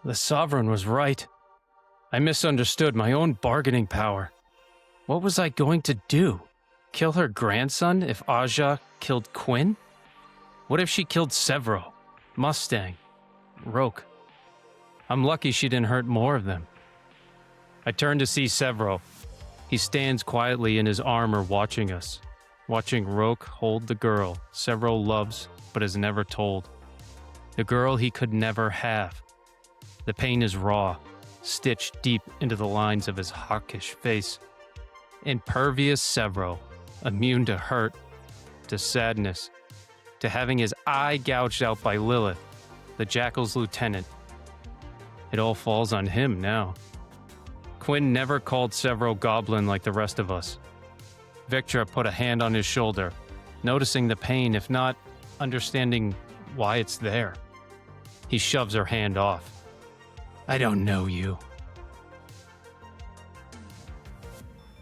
The Sovereign was right. I misunderstood my own bargaining power. What was I going to do? Kill her grandson if Aja killed Quinn? What if she killed Severo, Mustang, Roke? I'm lucky she didn't hurt more of them. I turn to see Severo. He stands quietly in his armor watching us, watching Roke hold the girl Severo loves but has never told. The girl he could never have. The pain is raw, stitched deep into the lines of his hawkish face. Impervious Severo, immune to hurt, to sadness, to having his eye gouged out by Lilith, the Jackal's lieutenant. It all falls on him now. Quinn never called Severo Goblin like the rest of us. Victra put a hand on his shoulder, noticing the pain, if not understanding why it's there. He shoves her hand off. I don't know you.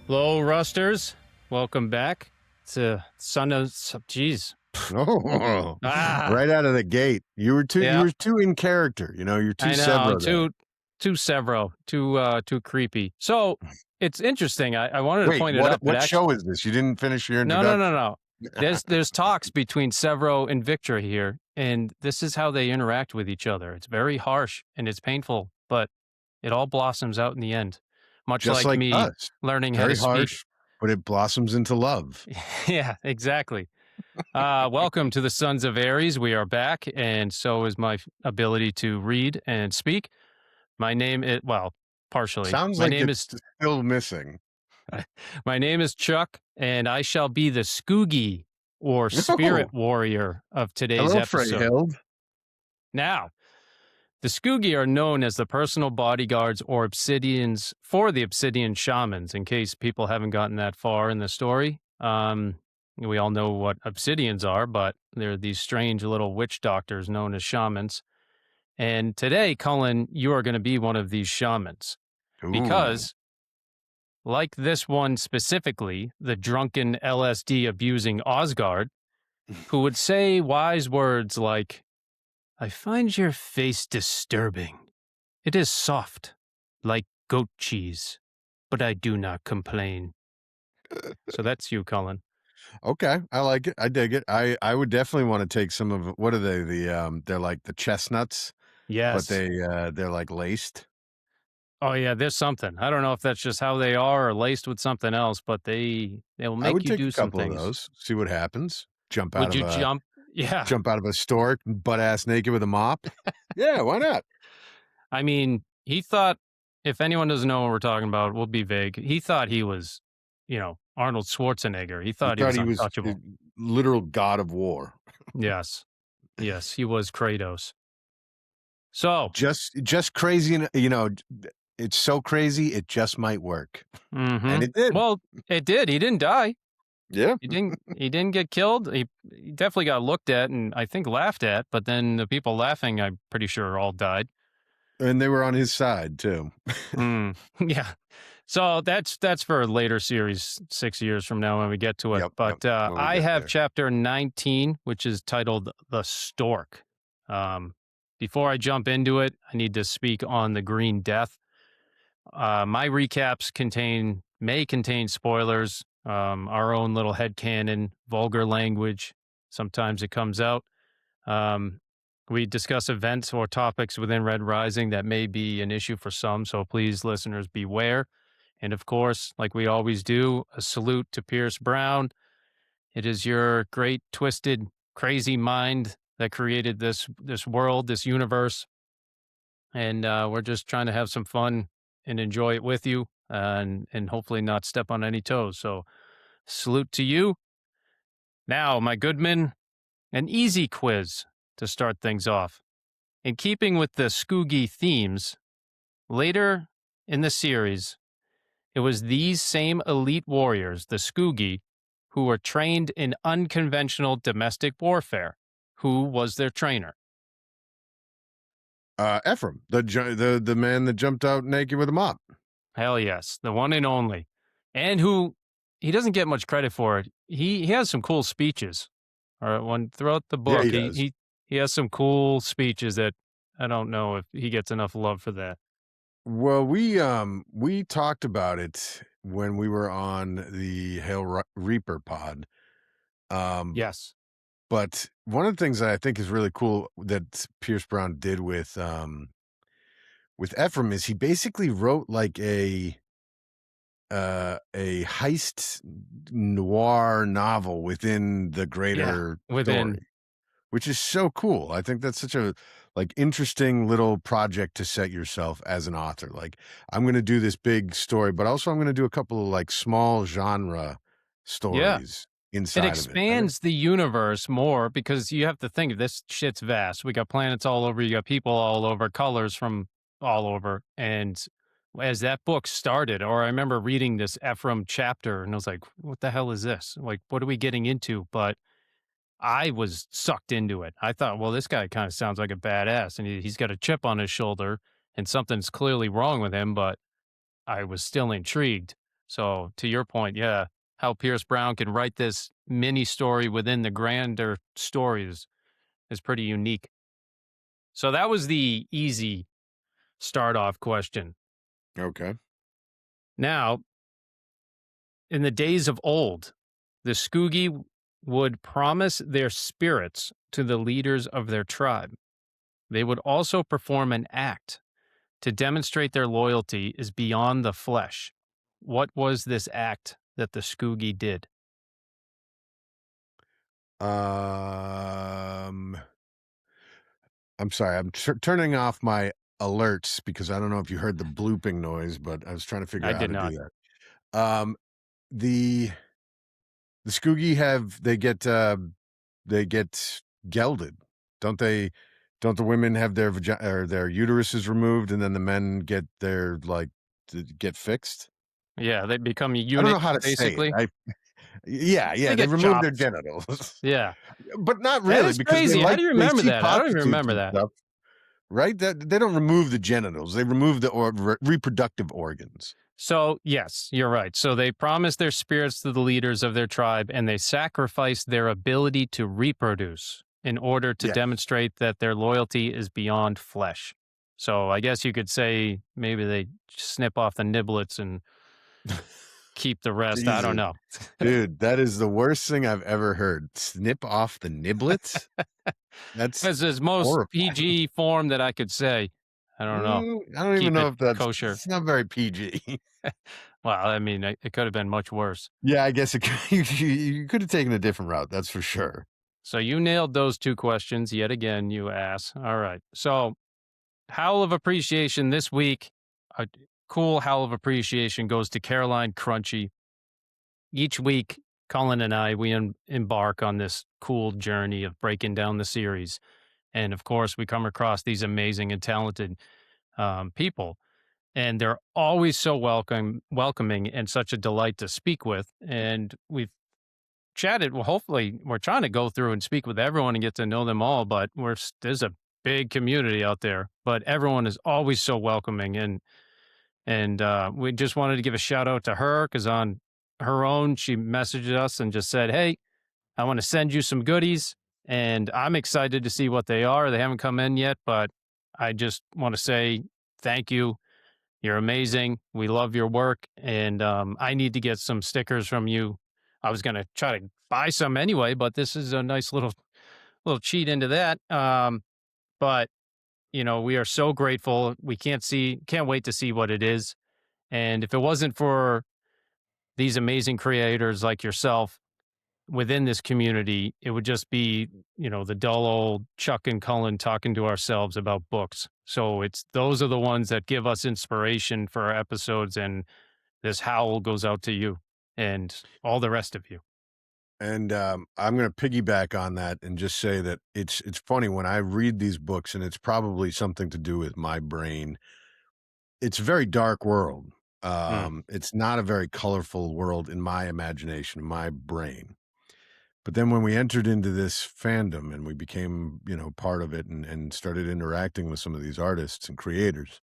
Hello, Rusters. Welcome back to Son of... Jeez. Oh, right out of the gate. You were too in character. You know, you're too Severo. Too Severo. Too creepy. So, it's interesting. I wanted to point it out. What show is this? You didn't finish your introduction? No. There's talks between Severo and Victra here, and this is how they interact with each other. It's very harsh and it's painful, but it all blossoms out in the end. Much Just like me us. learning Very how to harsh, speak. But it blossoms into love. Yeah, exactly. Welcome to the Sons of Ares. We are back, and so is my ability to read and speak. My name is, partially. Sounds like it's still missing. My name is Chuck, and I shall be the Skoogie, or spirit warrior, of today's episode. Freyhild. Now, the Skoogie are known as the personal bodyguards or obsidians for the obsidian shamans, in case people haven't gotten that far in the story. We all know what obsidians are, but they're these strange little witch doctors known as shamans. And today, Cullen, you are going to be one of these shamans. Ooh. Because, like this one specifically, the drunken LSD-abusing Osgard, who would say wise words like, I find your face disturbing. It is soft, like goat cheese, but I do not complain. So that's you, Cullen. Okay, I like it. I dig it. I would definitely want to take some of, what are they? They're like the chestnuts. Yes. But they're like laced. Oh yeah, there's something. I don't know if that's just how they are or laced with something else, but they'll make you do some things. I would take a couple of those, see what happens. Jump out of a stork, butt ass naked with a mop. Yeah, why not? I mean, he thought, if anyone doesn't know what we're talking about, we'll be vague. He thought he was, Arnold Schwarzenegger. He thought he was untouchable. Literal god of war. Yes, he was Kratos. So just crazy, it's so crazy it just might work. Mm-hmm. And it did. Well, it did. He didn't die. Yeah. He didn't get killed. He definitely got looked at and I think laughed at, but then the people laughing, I'm pretty sure, all died. And they were on his side too. Yeah. So that's for a later series, 6 years from now when we get to it. I have chapter 19, which is titled The Stork. Before I jump into it, I need to speak on the Green Death. My recaps may contain spoilers, our own little headcanon, vulgar language. Sometimes it comes out. We discuss events or topics within Red Rising that may be an issue for some, so please, listeners, beware. And of course, like we always do, a salute to Pierce Brown. It is your great, twisted, crazy mind that created this world, this universe. And we're just trying to have some fun and enjoy it with you and hopefully not step on any toes. So salute to you. Now, my good men, an easy quiz to start things off. In keeping with the Skoogie themes, later in the series, it was these same elite warriors, the Skoogie, who were trained in unconventional domestic warfare. Who was their trainer? Ephraim, the man that jumped out naked with a mop. Hell yes, the one and only. And who, he doesn't get much credit for it. He has some cool speeches. Throughout the book, Yeah, he has some cool speeches that I don't know if he gets enough love for that. Well, we talked about it when we were on the Reaper pod. Um, Yes. but one of the things that I think is really cool that Pierce Brown did with Ephraim is he basically wrote like a heist noir novel within the Yeah. greater Within. story, which is so cool. I think that's such a like interesting little project to set yourself as an author. Like, I'm going to do this big story, but also I'm going to do a couple of like small genre Yeah. stories It inside of it. I think, expands the universe more because you have to think this shit's vast. We got planets all over, you got people all over, colors from all over. And as that book started, or I remember reading this Ephraim chapter and I was like, what the hell is this? Like, what are we getting into? But I was sucked into it. I thought, well, this guy kind of sounds like a badass and he's got a chip on his shoulder and something's clearly wrong with him, but I was still intrigued. So to your point, yeah, how Pierce Brown can write this mini story within the grander stories is pretty unique. So that was the easy start off question. okay. Now, in the days of old, the Skoogie would promise their spirits to the leaders of their tribe. They would also perform an act to demonstrate their loyalty is beyond the flesh. What was this act that the Skoogie did? Um, I'm sorry. I'm turning off my alerts because I don't know if you heard the blooping noise, but I was trying to figure I out how did to do not. that. The the Skoogie they get gelded, don't they? Don't the women have their or their uteruses removed, and then the men get their like get fixed? Yeah, they become I don't know eunuchs, how to say it. basically. Yeah, They they get remove their chopped. genitals, Yeah. but not That really is because crazy. How do you they remember see that? I don't even prostitutes remember and that. stuff, right? That they don't remove the genitals; they remove the reproductive organs. So, yes, you're right. So they promise their spirits to the leaders of their tribe and they sacrifice their ability to reproduce in order to Yes, demonstrate that their loyalty is beyond flesh. So I guess you could say maybe they snip off the niblets and keep the rest. I don't Jesus, know. dude, that is the worst thing I've ever heard. Snip off the niblets? That's That's his most horrifying. PG form that I could say. I don't know. I don't even Keep know it if that's kosher. it's not very PG. Well, I mean, it could have been much worse. Yeah, I guess it could, you could have taken a different route, that's for sure. So you nailed those two questions yet again, you ass. All right. So, howl of appreciation this week. A cool howl of appreciation goes to Caroline Crunchy. Each week, Colin and I, we embark on this cool journey of breaking down the series. And of course, we come across these amazing and talented people. And they're always so welcoming, and such a delight to speak with. And we've chatted. Well, hopefully, we're trying to go through and speak with everyone and get to know them all. But there's a big community out there. But everyone is always so welcoming, and we just wanted to give a shout out to her because on her own, she messaged us and just said, "Hey, I want to send you some goodies, and I'm excited to see what they are. They haven't come in yet, but I just want to say thank you. You're amazing. We love your work, and I need to get some stickers from you. I was going to try to buy some anyway, but this is a nice little cheat into that. But we are so grateful. We can't wait to see what it is. And if it wasn't for these amazing creators like yourself within this community, it would just be, the dull old Chuck and Cullen talking to ourselves about books. So those are the ones that give us inspiration for our episodes. And this howl goes out to you and all the rest of you. And, I'm gonna piggyback on that and just say that it's funny when I read these books, and it's probably something to do with my brain. It's a very dark world. Mm, It's not a very colorful world in my imagination, my brain. But then when we entered into this fandom and we became, part of it and started interacting with some of these artists and creators,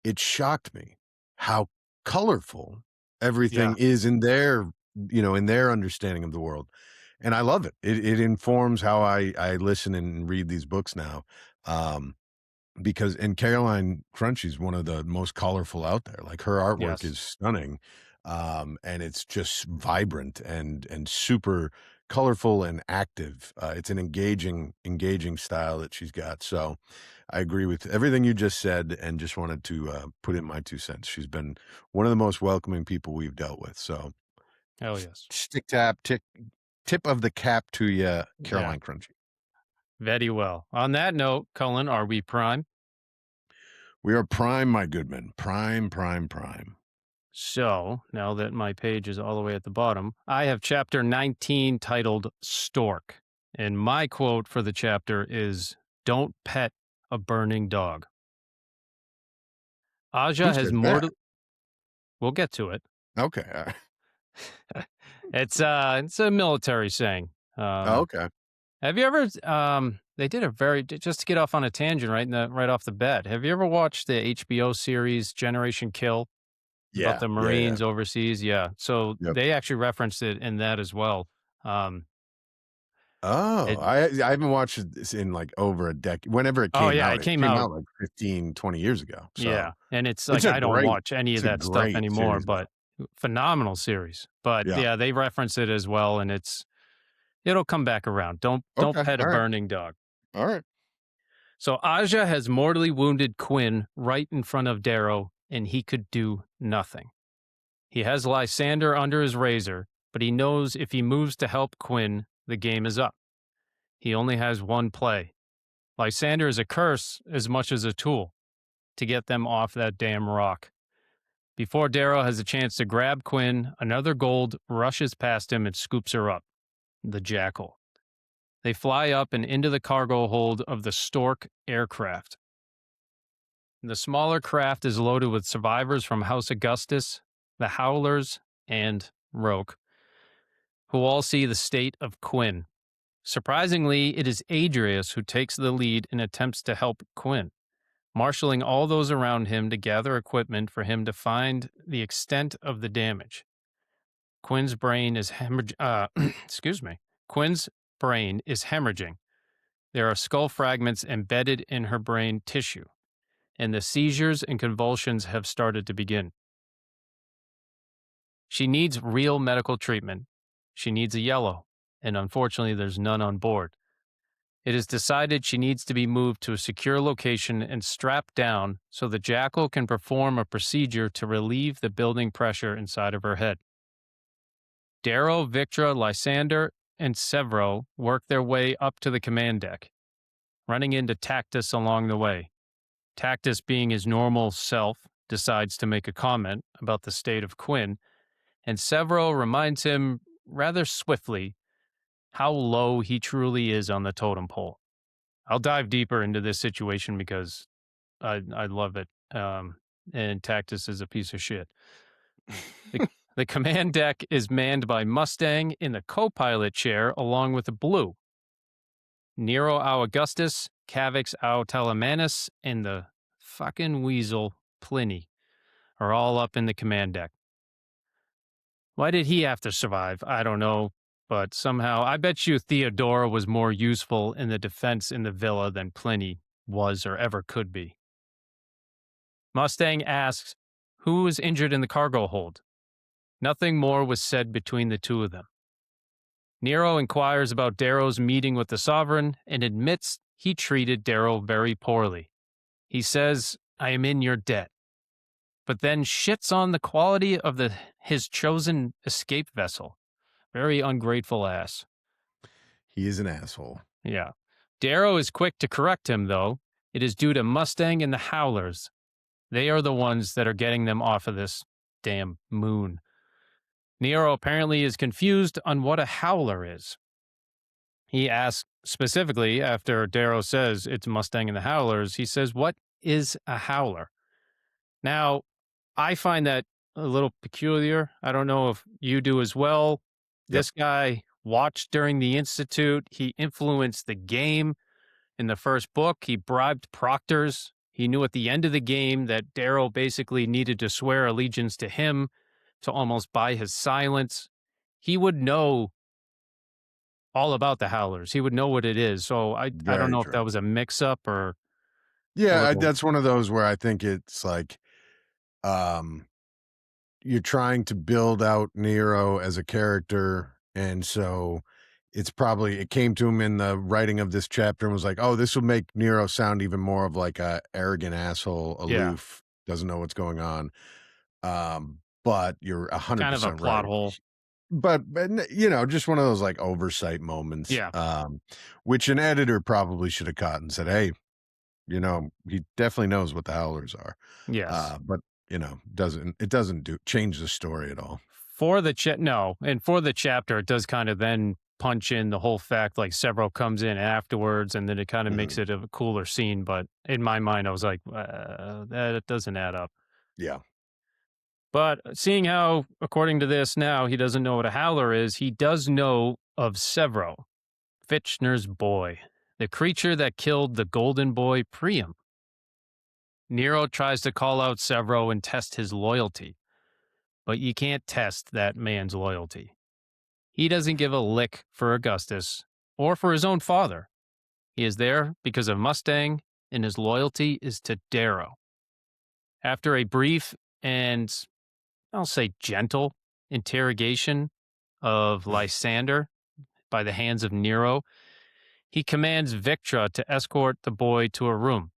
it shocked me how colorful yeah. everything is in their understanding of the world. And I love it. It informs how I listen and read these books now. Um, because and Caroline Crunchy's one of the most colorful out there. Like, her artwork Yes. is stunning, and it's just vibrant and super colorful and active. It's an engaging style that she's got. So I agree with everything you just said, and just wanted to put in my 2 cents. She's been one of the most welcoming people we've dealt with. So Hell yes. tip of the cap to you, Yeah. Caroline Crunchy. Very well. On that note, Cullen, are we prime? We are prime, my good men. Prime, prime, prime. So now that my page is all the way at the bottom, I have chapter 19 titled Stork. And my quote for the chapter is, "Don't pet a burning dog." Who Aja has says more that? to, we'll get to it. Okay. It's a military saying. Okay. Have you ever they did a very just to get off on a tangent right off the bat. Have you ever watched the HBO series Generation Kill about Yeah. the Yeah, yeah. Marines overseas? Yeah. So Yep. they actually referenced it in that as well. Um Oh, it, I haven't watched this in, like, over a decade. Whenever it oh came yeah, out, it it came came out. out, like, 15, 20 years ago. So, Yeah. And it's it's like a I don't great watch any it's of a that stuff great anymore, series, though. but phenomenal series. But Yeah. yeah, they reference it as well, and it'll come back around. Don't Okay. pet a Alright. burning dog. Alright. So Aja has mortally wounded Quinn right in front of Darrow, and he could do nothing. He has Lysander under his razor, but he knows if he moves to help Quinn, the game is up. He only has one play. Lysander is a curse as much as a tool to get them off that damn rock. Before Darrow has a chance to grab Quinn, another gold rushes past him and scoops her up, the Jackal. They fly up and into the cargo hold of the Stork aircraft. The smaller craft is loaded with survivors from House Augustus, the Howlers, and Roke, who all see the state of Quinn. Surprisingly, it is Adrius who takes the lead and attempts to help Quinn, marshaling all those around him to gather equipment for him to find the extent of the damage. Quinn's brain is excuse me. Quinn's brain is hemorrhaging. There are skull fragments embedded in her brain tissue, and the seizures and convulsions have started to begin. She needs real medical treatment. She needs a yellow, and unfortunately, there's none on board. It is decided she needs to be moved to a secure location and strapped down so the Jackal can perform a procedure to relieve the building pressure inside of her head. Darrow, Victra, Lysander, and Severo work their way up to the command deck, running into Tactus along the way. Tactus, being his normal self, decides to make a comment about the state of Quinn, and Severo reminds him rather swiftly how low he truly is on the totem pole. I'll dive deeper into this situation because I love it. And Tactus is a piece of shit. The command deck is manned by Mustang in the co-pilot chair along with the Blue. Nero au Augustus, Cavix au Telemanus, and the fucking weasel Pliny are all up in the command deck. Why did he have to survive? I don't know, but somehow I bet you Theodora was more useful in the defense in the villa than Pliny was or ever could be. Mustang asks, who was injured in the cargo hold? Nothing more was said between the two of them. Nero inquires about Darrow's meeting with the Sovereign and admits he treated Darrow very poorly. He says, I am in your debt, but then shits on the quality of his chosen escape vessel. Very ungrateful ass. He is an asshole. Yeah. Darrow is quick to correct him, though. It is due to Mustang and the Howlers. They are the ones that are getting them off of this damn moon. Nero apparently is confused on what a howler is. He asks specifically after Darrow says it's Mustang and the Howlers, he says, what is a howler? Now, I find that a little peculiar. I don't know if you do as well. Yep. This guy watched during the Institute. He influenced the game. In the first book, he bribed proctors. He knew at the end of the game that Darrow basically needed to swear allegiance to him to almost buy his silence. He would know all about the Howlers. He would know what it is. So I don't Very know if true. that was a mix-up or A Yeah, little, that's one of those where I think it's like, um, you're trying to build out Nero as a character, and so it came to him in the writing of this chapter and was like, "Oh, this will make Nero sound even more of like a arrogant asshole, yeah, aloof, doesn't know what's going on." But you're kind of a 100% plot right. hole. But just one of those like oversight moments, Yeah. which an editor probably should have caught and said, "Hey, he definitely knows what the howlers are." Yes. But doesn't do change the story at all. For the no, and for the chapter, it does kind of then punch in the whole fact like several comes in afterwards, and then it kind of makes Mhm. it a cooler scene. But in my mind, I was like, that doesn't add up. Yeah. But seeing how, according to this now, he doesn't know what a howler is, he does know of Severo, Fitchner's boy, the creature that killed the golden boy Priam. Nero tries to call out Severo and test his loyalty, but you can't test that man's loyalty. He doesn't give a lick for Augustus or for his own father. He is there because of Mustang, and his loyalty is to Darrow. After a brief and, I'll say, gentle interrogation of Lysander by the hands of Nero, he commands Victra to escort the boy to a room.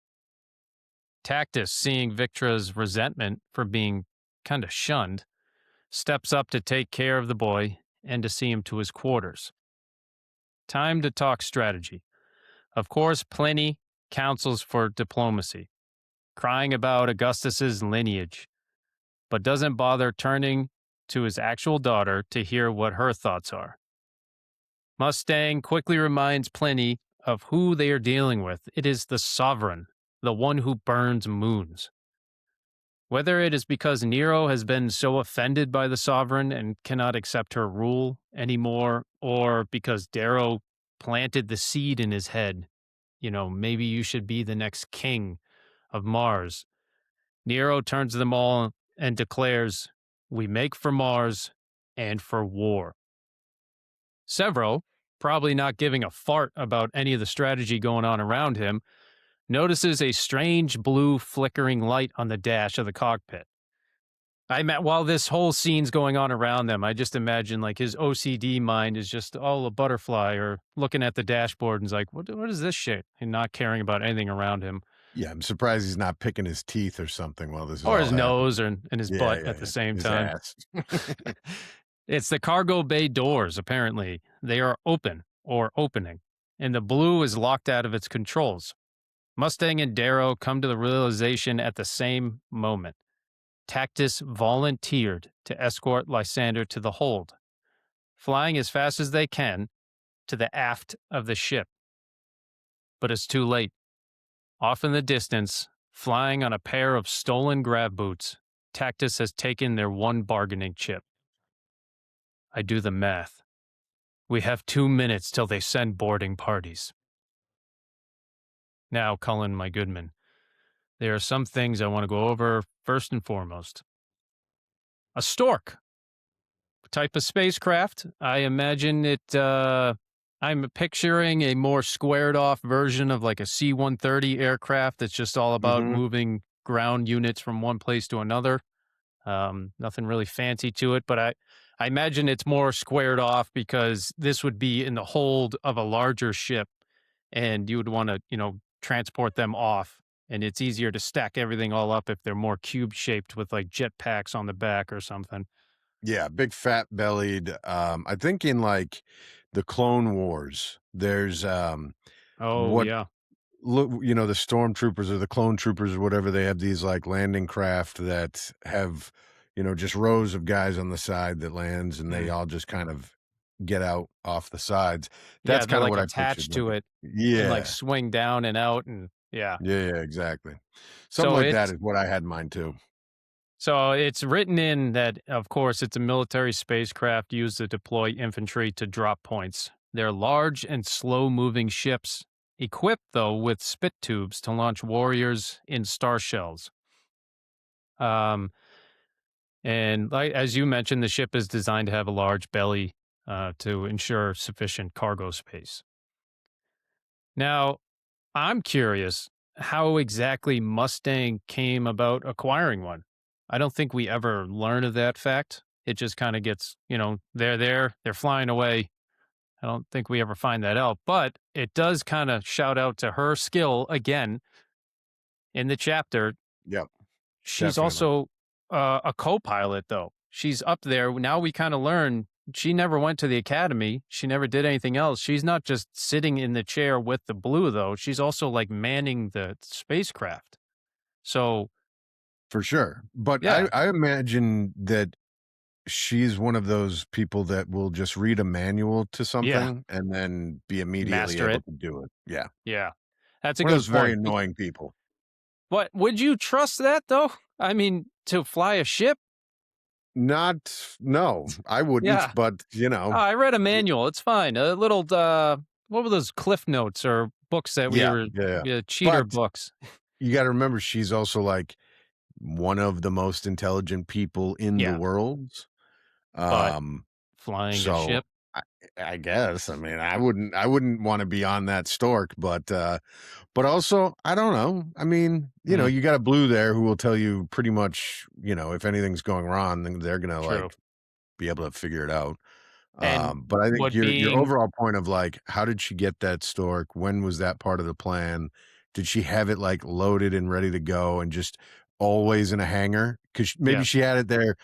Tactus, seeing Victra's resentment for being kind of shunned, steps up to take care of the boy and to see him to his quarters. Time to talk strategy. Of course, Pliny counsels for diplomacy, crying about Augustus's lineage, but doesn't bother turning to his actual daughter to hear what her thoughts are. Mustang quickly reminds Pliny of who they are dealing with. It is the sovereign, the one who burns moons. Whether it is because Nero has been so offended by the sovereign and cannot accept her rule anymore, or because Darrow planted the seed in his head, maybe you should be the next king of Mars. Nero turns to them all and declares, "We make for Mars and for war." Severo, probably not giving a fart about any of the strategy going on around him, notices a strange blue flickering light on the dash of the cockpit. While this whole scene's going on around them, I just imagine like his OCD mind is just all a butterfly or looking at the dashboard and is like, what is this shit? And not caring about anything around him. Yeah, I'm surprised he's not picking his teeth or something while this is Or all his happening. nose and his Yeah, butt yeah, at the yeah. same His time. ass. It's the cargo bay doors, apparently. They are open or opening, and the blue is locked out of its controls. Mustang and Darrow come to the realization at the same moment. Tactus volunteered to escort Lysander to the hold, flying as fast as they can to the aft of the ship. But it's too late. Off in the distance, flying on a pair of stolen grab boots, Tactus has taken their one bargaining chip. I do the math. We have 2 minutes till they send boarding parties. Now, Cullen, my goodman, there are some things I want to go over first and foremost. A Stork type of spacecraft. I imagine it. I'm picturing a more squared off version of like a C-130 aircraft that's just all about Mhm. moving ground units from one place to another. Nothing really fancy to it, but I imagine it's more squared off because this would be in the hold of a larger ship and you would want to, transport them off. And it's easier to stack everything all up if they're more cube shaped with like jet packs on the back or something. Yeah, big fat bellied. I think in like the Clone Wars, there's Oh, what yeah. look, the stormtroopers or the clone troopers or whatever, they have these like landing craft that have, just rows of guys on the side that lands and they Mm. all just kind of get out off the sides. Yeah, That's they're kind of like what I pictured. attached Like, to it and like yeah, swing down and out and yeah. yeah, exactly. Something So like that it's is what I had in mind too. so it's written in that of course it's a military spacecraft used to deploy infantry to drop points. They're large and slow-moving ships, equipped though with spit tubes to launch warriors in star shells. Um and like as you mentioned the ship is designed to have a large belly to ensure sufficient cargo space. Now, I'm curious. how exactly Mustang came about acquiring one. I don't think we ever learn of that fact. It just kind of gets, they're there, they're flying away. I don't think we ever find that out, but it does kind of shout out to her skill again in the chapter. Yep, She's definitely. also a co-pilot, though. She's up there. Now we kind of learn she never went to the academy. She never did anything else. She's not just sitting in the chair with the blue, though. She's also like manning the spacecraft. So, For sure. But yeah, I imagine that she's one of those people that will just read a manual to yeah, something and then be immediately master able it. to do it. Yeah. Yeah, that's a One of good those very point. annoying people. What would you trust that though? I mean, to fly a ship? No, I wouldn't, Yeah. but Oh, I read a manual. It's fine. A little, what were those cliff notes or books that we yeah, were, yeah. cheater But books? you got to remember, she's also like one of the most intelligent people in the Yeah. world. But Um, flying a so ship? I, I guess, I mean, I wouldn't want to be on that Stork, but also, I don't know. I mean, Mm, you got a blue there who will tell you pretty much, if anything's going wrong, then they're gonna true. like be able to figure it out. And But I think what your being overall point of like, how did she get that Stork? When was that part of the plan? Did she have it like loaded and ready to go and just always in a hangar? Because maybe yes, she had it there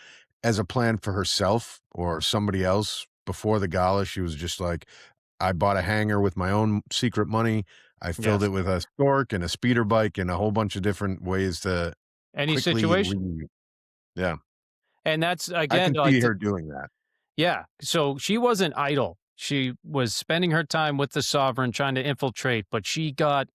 as a plan for herself or somebody else before the gala. She was just like, I bought a hangar with my own secret money. I filled it yes. with a Stork and a speeder bike and a whole bunch of different ways to Any quickly situation. leave. Yeah, And that's I again, can see her doing that. yeah. So she wasn't idle. She was spending her time with the sovereign trying to infiltrate, but she got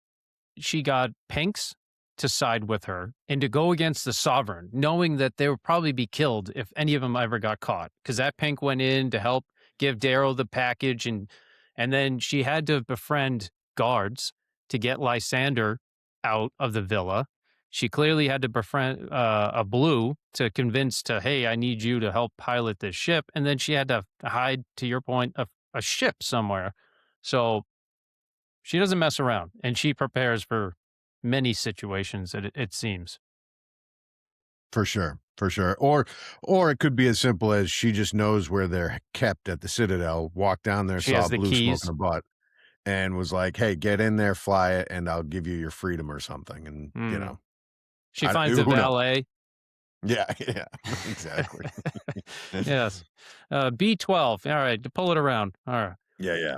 Pinks to side with her and to go against the sovereign, knowing that they would probably be killed if any of them ever got caught. Because that Pink went in to help give Darrow the package, and then she had to befriend guards to get Lysander out of the villa. She clearly had to befriend a blue to convince to, hey, I need you to help pilot this ship, and then she had to hide, to your point, a ship somewhere. So she doesn't mess around, and she prepares for many situations, it seems. For sure, for sure. Or it could be as simple as she just knows where they're kept at the Citadel, walked down there, She saw has a the blue smoking keys. a butt, and was like, "Hey, get in there, fly it, and I'll give you your freedom or something." And, Mm. She finds a who knows? valet. Yeah, yeah, exactly. Yes. B12. All right, to pull it around. All right. Yeah, yeah.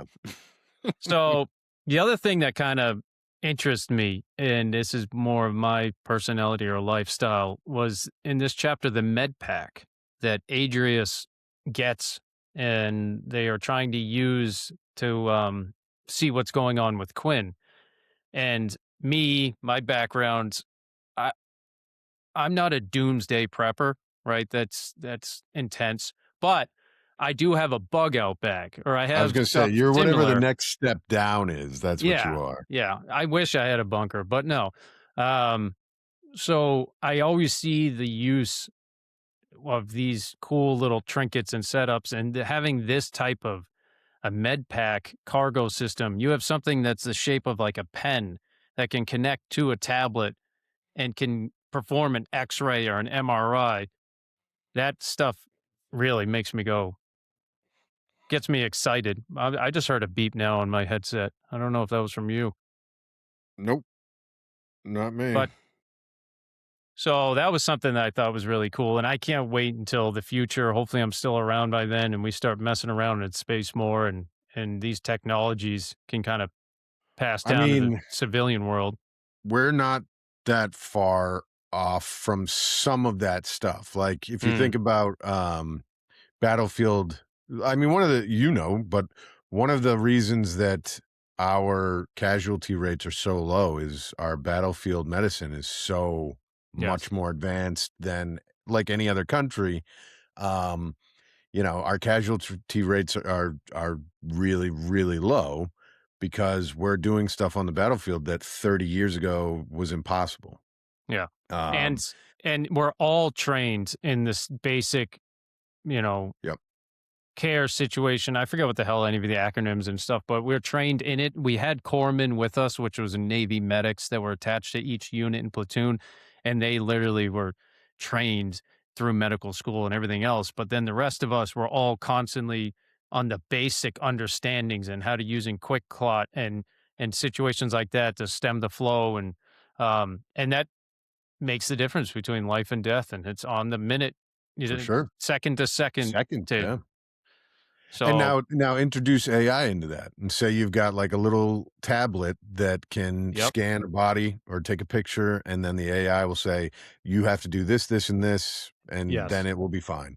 So, the other thing that kind of interests me, and this is more of my personality or lifestyle, was in this chapter, the med pack that Adrius gets, and they are trying to use to see what's going on with Quinn. And me, my background, I I'm not a doomsday prepper, right? That's intense. But I do have a bug out bag, or I I was have gonna say, stuff you're whatever the similar. next step down is, that's what you Yeah. are. Yeah. I wish I had a bunker, but no. Um, so I always see the use of these cool little trinkets and setups, and having this type of a med pack cargo system. You have something that's the shape of like a pen that can connect to a tablet and can perform an X-ray or an MRI. That stuff really makes me go, gets me excited. I just heard a beep now on my headset. I don't know if that was from you, Nope, not me. but so that was something that I thought was really cool. And I can't wait until the future. Hopefully I'm still around by then and we start messing around in space more, and these technologies can kind of pass I down to the mean, civilian world. we're not that far off from some of that stuff. Like, if you Mm, think about, Battlefield, I mean, but one of the reasons that our casualty rates are so low is our battlefield medicine is so yes. much more advanced than like any other country. Um, our casualty rates are really, really low because we're doing stuff on the battlefield that 30 years ago was impossible. Yeah. And Um, and we're all trained in this basic, you know, yep. care situation. I forget what the hell any of the acronyms and stuff, but we're trained in it. We had corpsmen with us, which was Navy medics that were attached to each unit and platoon, and they literally were trained through medical school and everything else. But then the rest of us were all constantly on the basic understandings and how to using quick clot and situations like that to stem the flow and that makes the difference between life and death, and it's on the minute, For sure. second to second. Second, To yeah. And so now introduce AI into that and say you've got like a little tablet that can Yep. scan a body or take a picture, and then the AI will say, you have to do this, this, and this, and then Yes. it will be fine.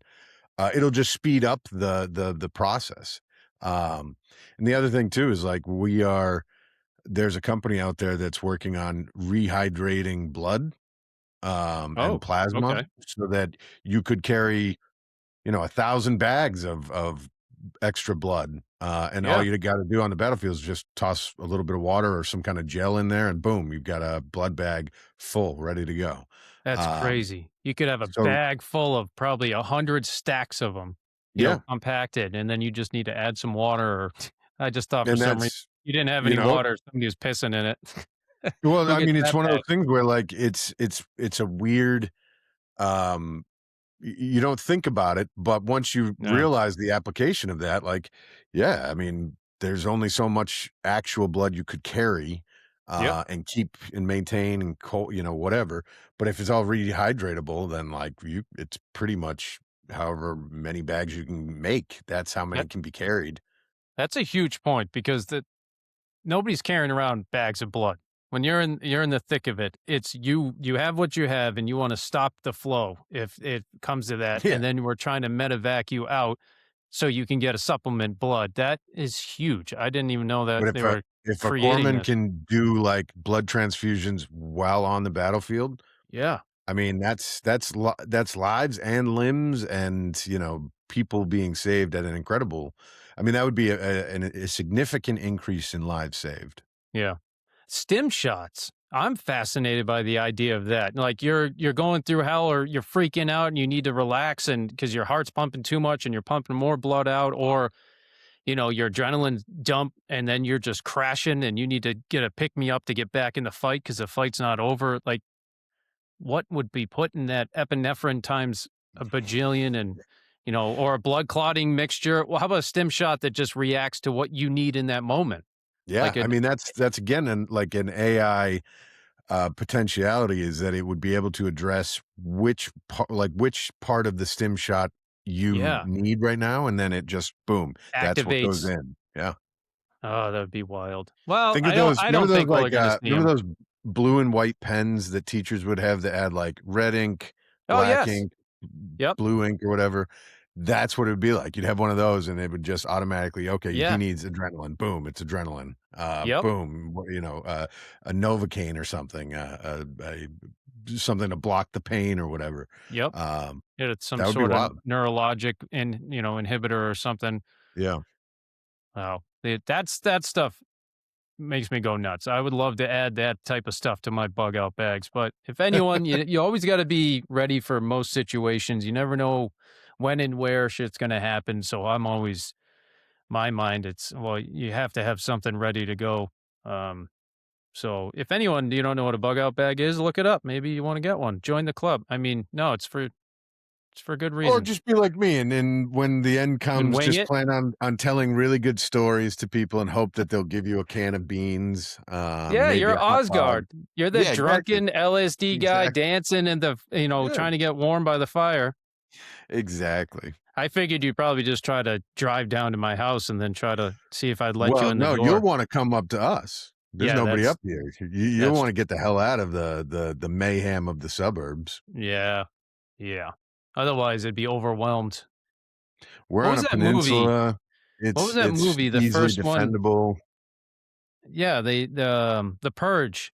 It'll just speed up the process. And the other thing too is like there's a company out there that's working on rehydrating blood and Oh, plasma okay. so that you could carry 1,000 bags of extra blood, and all Yeah, you got to do on the battlefield is just toss a little bit of water or some kind of gel in there, and boom, you've got a blood bag full, ready to go. that's Um, crazy. You could have a so bag full of probably 100 stacks of them, yeah, compacted, and then you just need to add some water or I just thought for and some reason that's you didn't have you any know, water, somebody was pissing in it. well, Who I gets mean, it's that one of those bad? things where like it's a weird um you don't think about it, but once you Yeah. realize the application of that, like, yeah, I mean, there's only so much actual blood you could carry, Yep. and keep and maintain and whatever. But if it's all rehydratable, then like it's pretty much however many bags you can make. That's how many That can be carried. that's a huge point because nobody's carrying around bags of blood. When you're in the thick of it, it's you have what you have and you want to stop the flow if it comes to that. Yeah. And then we're trying to medevac you out so you can get a supplement blood. That is huge. I didn't even know that But they were if a creating corpsman this. can do like blood transfusions while on the battlefield, Yeah. I mean, that's lives and limbs and, people being saved at an incredible. I mean, that would be a significant increase in lives saved. Yeah. Stim shots. I'm fascinated by the idea of that. Like you're going through hell or you're freaking out and you need to relax and because your heart's pumping too much and you're pumping more blood out or your adrenaline dump and then you're just crashing and you need to get a pick me up to get back in the fight because the fight's not over. Like, what would be put in that epinephrine times a bajillion and, or a blood clotting mixture? Well, how about a stim shot that just reacts to what you need in that moment? Yeah, Like I it, mean, that's again, like an AI, potentiality is that it would be able to address which part of the stim shot you yeah, need right now, and then it just boom, that's what goes activates. in. Yeah. Oh, that would be wild. Well, Think of I don't, those I don't think we're going to see remember them. those blue and white pens that teachers would have that had, like, red ink, Oh, black yes. ink, Yep. blue ink, or whatever? That's what it would be like. You'd have one of those, and it would just automatically, "Okay, he Yeah. needs adrenaline." Boom, it's adrenaline. Yep. Boom, a Novocaine or something, something to block the pain or whatever. Yep. Um, It's some that would be sort of wild. neurologic inhibitor or something. Yeah. Wow. That stuff makes me go nuts. I would love to add that type of stuff to my bug out bags. But if anyone, you always got to be ready for most situations. You never know when and where shit's going to happen. So I'm always, my mind, it's, well, you have to have something ready to go. Um, so if anyone, you don't know what a bug out bag is, look it up. Maybe you want to get one. Join the club. I mean, no, it's for good Or reason. just be like me, and then when the end And comes, wing just it. plan on telling really good stories to people and hope that they'll give you a can of beans, Yeah, maybe you're a hot dog. Osgard. You're the Yeah, exactly. drunken LSD guy Exactly. dancing and Yeah, trying to get warm by the fire. exactly. I figured you'd probably just try to drive down to my house and then try to see if I'd let you Well, in the no, you'll door. wanna come up to us. There's Yeah, nobody that's up here. You'll that's wanna get the hell out of the mayhem of the suburbs. yeah, yeah. Otherwise, it'd be overwhelmed. We're What on was a that movie? peninsula. What was It's that it's movie? The easily first one? defendable. Yeah, the Purge.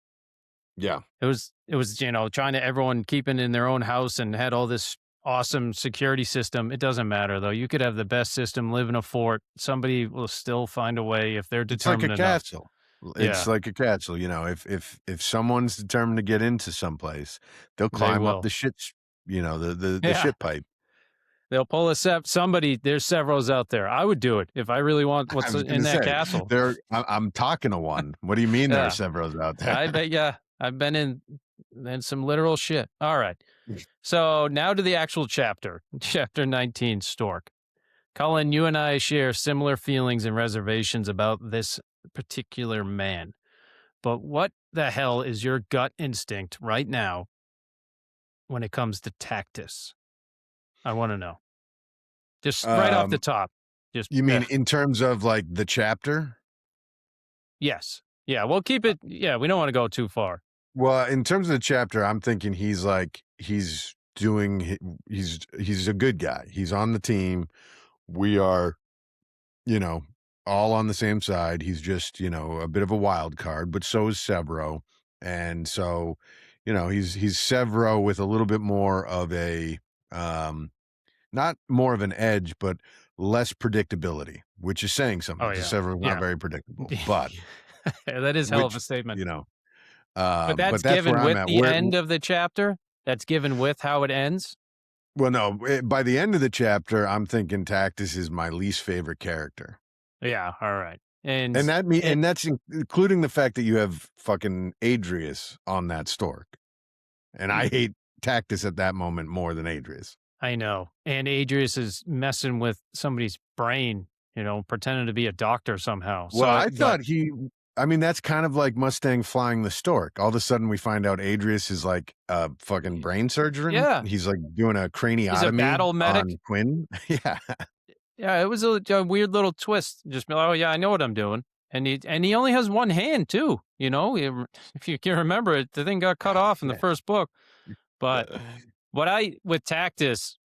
Yeah. It was trying to everyone keeping in their own house and had all this awesome security system. It doesn't matter though. You could have the best system, live in a fort. Somebody will still find a way if they're It's like a determined enough. castle. It's Yeah, like a castle, if someone's determined to get into someplace, they'll they climb up will. the shit sh the Yeah, shit pipe. They'll pull a somebody. There's Severos out there. I would do it if I really want what's in that castle. I'm talking to one. What do you mean there are Severos out there? I bet. Yeah, I've been in some literal shit. All right. So now to the actual chapter, chapter 19, Stork. Cullen, you and I share similar feelings and reservations about this particular man. But what the hell is your gut instinct right now when it comes to Tactus? I want to know. Just right off the top. Just you mean in terms of like the chapter? Yes. Yeah, we'll keep it. Yeah, we don't want to go too far. Well, in terms of the chapter, I'm thinking he's a good guy. He's on the team. We are, all on the same side. He's just, a bit of a wild card, but so is Severo. And so, he's Severo with a little bit more of a, not more of an edge, but less predictability, which is saying something. Severo's not very predictable, but that is hell of a statement. But that's but given with the end of the chapter. That's given with how it ends. Well, no, by the end of the chapter, I'm thinking Tactus is my least favorite character. Yeah. All right. And that's including the fact that you have fucking Adrius on that Stork. And I hate Tactus at that moment more than Adrius. I know. And Adrius is messing with somebody's brain, pretending to be a doctor somehow. Well, I thought that's kind of like Mustang flying the Stork. All of a sudden we find out Adrius is like a fucking brain surgeon. Yeah. He's like doing a craniotomy. He's a battle medic. On Quinn. Yeah. Yeah, it was a weird little twist. Just, oh yeah, I know what I'm doing. And he only has one hand too, if you can remember it, the thing got cut off in the first book. But with Tactus,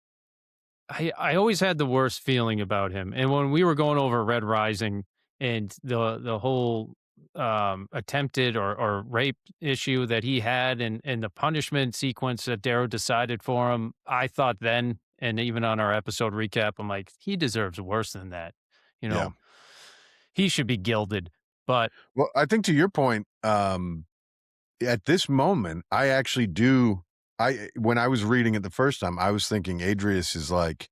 I always had the worst feeling about him. And when we were going over Red Rising and the whole attempted or rape issue that he had and the punishment sequence that Darrow decided for him, I thought then, and even on our episode recap, I'm like, he deserves worse than that. He should be gilded. But well, I think to your point, at this moment, I actually do. When I was reading it the first time, I was thinking Adrius is like,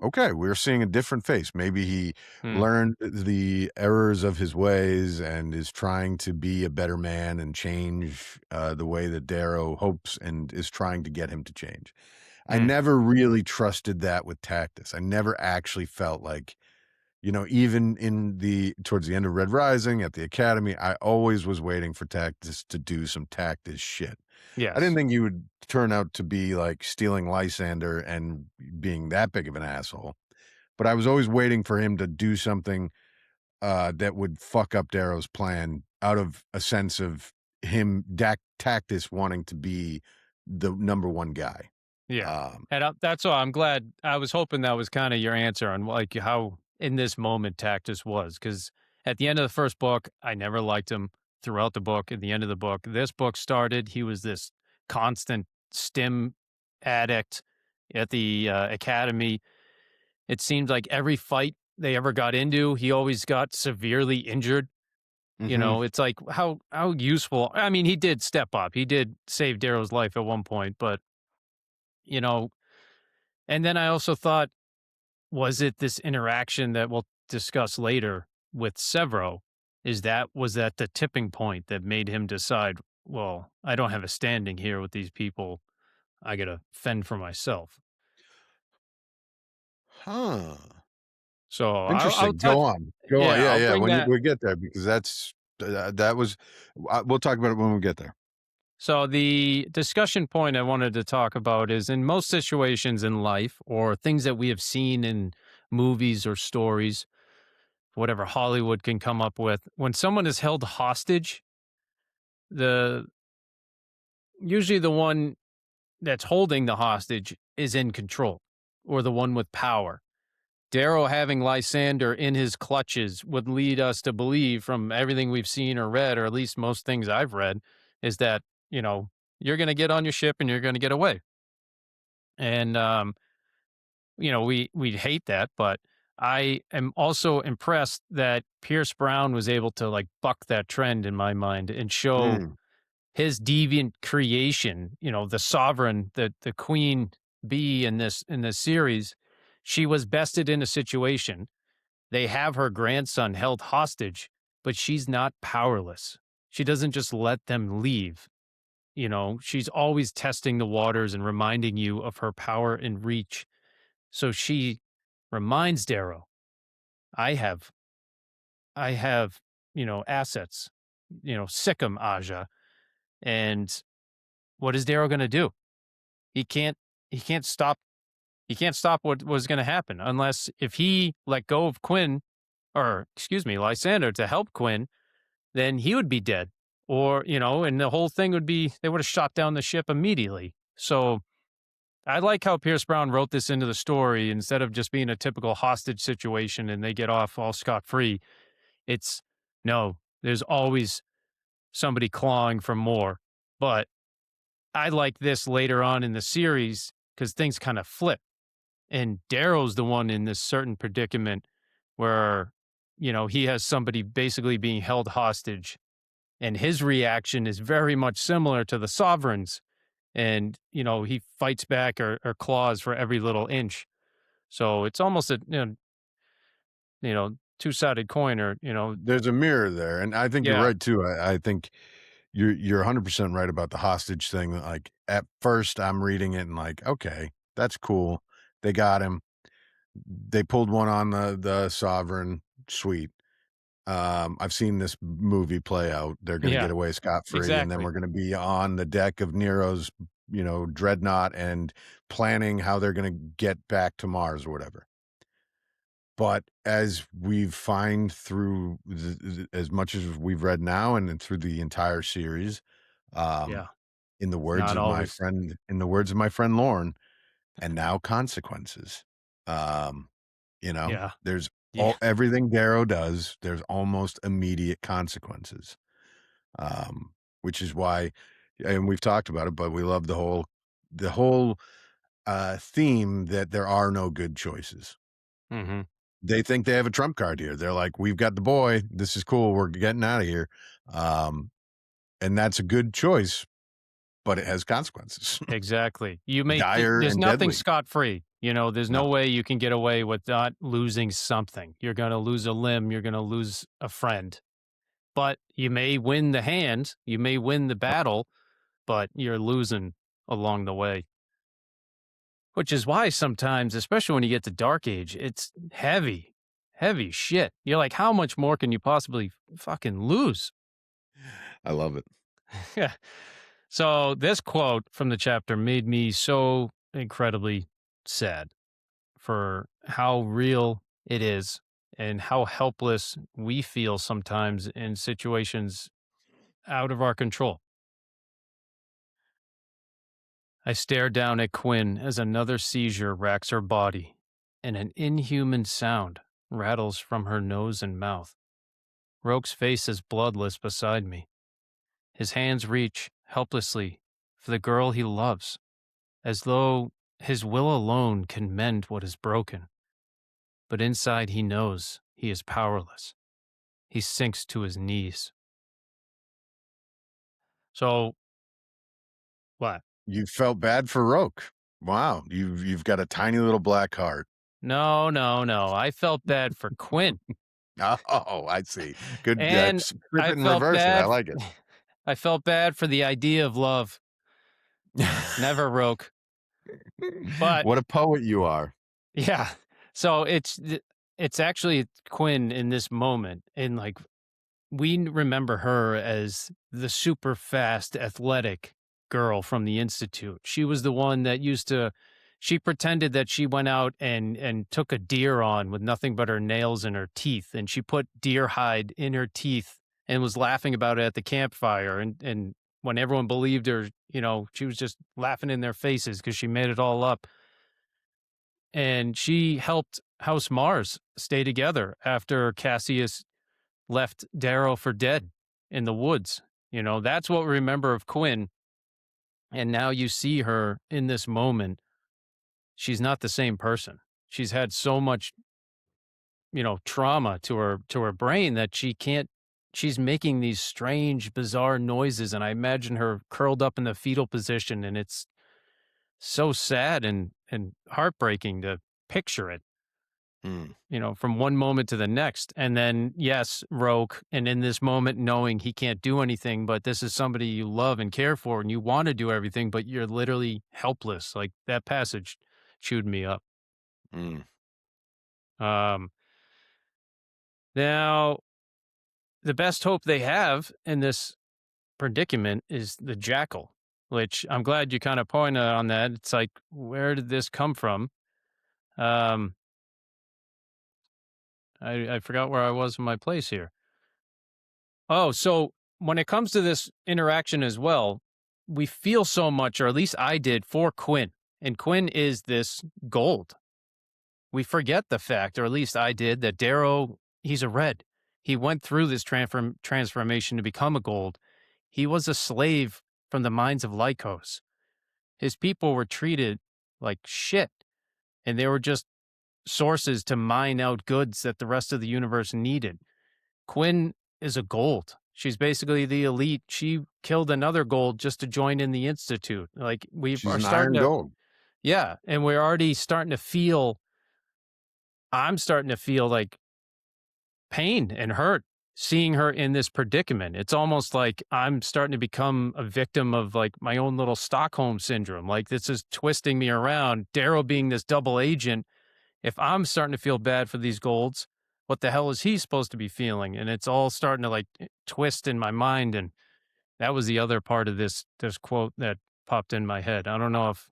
okay, we're seeing a different face. Maybe he learned the errors of his ways and is trying to be a better man and change the way that Darrow hopes and is trying to get him to change. I never really trusted that with Tactus. I never actually felt like, even towards the end of Red Rising at the Academy, I always was waiting for Tactus to do some Tactus shit. Yeah, I didn't think he would turn out to be like stealing Lysander and being that big of an asshole, but I was always waiting for him to do something that would fuck up Darrow's plan out of a sense of him, Tactus wanting to be the number one guy. Yeah, and that's all. I'm glad. I was hoping that was kind of your answer on like how in this moment Tactus was, because at the end of the first book, I never liked him. Throughout the book, at the end of the book, this book started, he was this constant stim addict at the academy. It seemed like every fight they ever got into, he always got severely injured. It's like how useful. I mean, he did step up. He did save Darrow's life at one point, but and then I also thought, was it this interaction that we'll discuss later with Severo? Was that the tipping point that made him decide, well, I don't have a standing here with these people. I got to fend for myself. Huh. So interesting. Go on. Yeah. When we get there, because we'll talk about it when we get there. So the discussion point I wanted to talk about is in most situations in life or things that we have seen in movies or stories, whatever Hollywood can come up with, when someone is held hostage, usually the one that's holding the hostage is in control, or the one with power. Darrow having Lysander in his clutches would lead us to believe, from everything we've seen or read, or at least most things I've read, is that, you're going to get on your ship and you're going to get away. And, we'd hate that, but I am also impressed that Pierce Brown was able to like buck that trend in my mind and show his deviant creation, the sovereign, the queen bee in this series. She was bested in a situation. They have her grandson held hostage, but she's not powerless. She doesn't just let them leave. She's always testing the waters and reminding you of her power and reach. So she reminds Darrow, I have, assets, sick 'em, Aja. And what is Darrow going to do? He can't, he can't stop, he can't stop what was going to happen unless if he let go of Quinn, or excuse me, Lysander to help Quinn, then he would be dead. Or, and the whole thing would be, they would have shot down the ship immediately. So I like how Pierce Brown wrote this into the story instead of just being a typical hostage situation and they get off all scot free. It's no, there's always somebody clawing for more. But I like this later on in the series because things kind of flip. And Darrow's the one in this certain predicament where, he has somebody basically being held hostage. And his reaction is very much similar to the Sovereign's. And, he fights back or claws for every little inch. So it's almost a, two-sided coin or, There's a mirror there. And I think you're yeah, right too. I think you're 100% right about the hostage thing. Like at first I'm reading it and like, okay, that's cool. They got him. They pulled one on the Sovereign. Sweet. I've seen this movie play out. They're going to yeah, get away scot-free, and then exactly. we're going to be on the deck of Nero's, dreadnought and planning how they're going to get back to Mars or whatever. But as we find through as much as we've read now and then through the entire series, Yeah. um, in the It's words not of my always. friend, Lorne, and now consequences. Um, Yeah. there's Yeah. everything Darrow does, there's almost immediate consequences. Which is why, and we've talked about it, but we love the whole theme that there are no good choices. Mm-hmm. They think they have a trump card here. They're like, we've got the boy. This is cool. We're getting out of here. Um, and that's a good choice, but it has consequences. Exactly. Dire There's and nothing deadly. scot free. There's no No. way you can get away with not losing something. You're going to lose a limb. You're going to lose a friend. But you may win the hand. You may win the Yep. battle, but you're losing along the way. Which is why sometimes, especially when you get to Dark Age, it's heavy, heavy shit. You're like, how much more can you possibly fucking lose? I love it. Yeah. So this quote from the chapter made me so incredibly sad for how real it is and how helpless we feel sometimes in situations out of our control. I stare down at Quinn as another seizure racks her body, and an inhuman sound rattles from her nose and mouth. Roke's face is bloodless beside me. His hands reach helplessly for the girl he loves, as though his will alone can mend what is broken. But inside he knows he is powerless. He sinks to his knees. So, what? You felt bad for Roke. Wow. You've got a tiny little black heart. No, no, no. I felt bad for Quinn. Oh, I see. Good. And Flip I it and felt reverse it. I bad. like it. I felt bad for the idea of love. Never Roke. But What a poet you are. yeah. So it's actually Quinn in this moment. And like we remember her as the super fast, athletic girl from the Institute. She was the one that she pretended that she went out and took a deer on with nothing but her nails and her teeth. And she put deer hide in her teeth and was laughing about it at the campfire. And when everyone believed her, she was just laughing in their faces because she made it all up. And she helped House Mars stay together after Cassius left Darrow for dead in the woods. That's what we remember of Quinn. And now you see her in this moment. She's not the same person. She's had so much, trauma to her brain that she's making these strange, bizarre noises. And I imagine her curled up in the fetal position. And it's so sad and heartbreaking to picture it, Mm. from one moment to the next. And then, yes, Rogue, and in this moment, knowing he can't do anything, but this is somebody you love and care for, and you want to do everything, but you're literally helpless. Like that passage chewed me up. Mm. Um, Now, the best hope they have in this predicament is the jackal, which I'm glad you kind of pointed on that. It's like, where did this come from? Um, I forgot where I was in my place here. Oh, so when it comes to this interaction as well, we feel so much, or at least I did, for Quinn. And Quinn is this gold. We forget the fact, or at least I did, that Darrow, he's a red. He went through this transformation to become a gold. He was a slave from the mines of Lycos. His people were treated like shit, and they were just sources to mine out goods that the rest of the universe needed. Quinn is a gold. She's basically the elite. She killed another gold just to join in the institute. Like we She's are an starting iron to, gold. yeah, and we're already starting to feel. I'm starting to feel like pain and hurt seeing her in this predicament. It's almost like I'm starting to become a victim of like my own little Stockholm syndrome. Like this is twisting me around. Darrow being this double agent. If I'm starting to feel bad for these golds, what the hell is he supposed to be feeling? And it's all starting to like twist in my mind. And that was the other part of this quote that popped in my head. I don't know if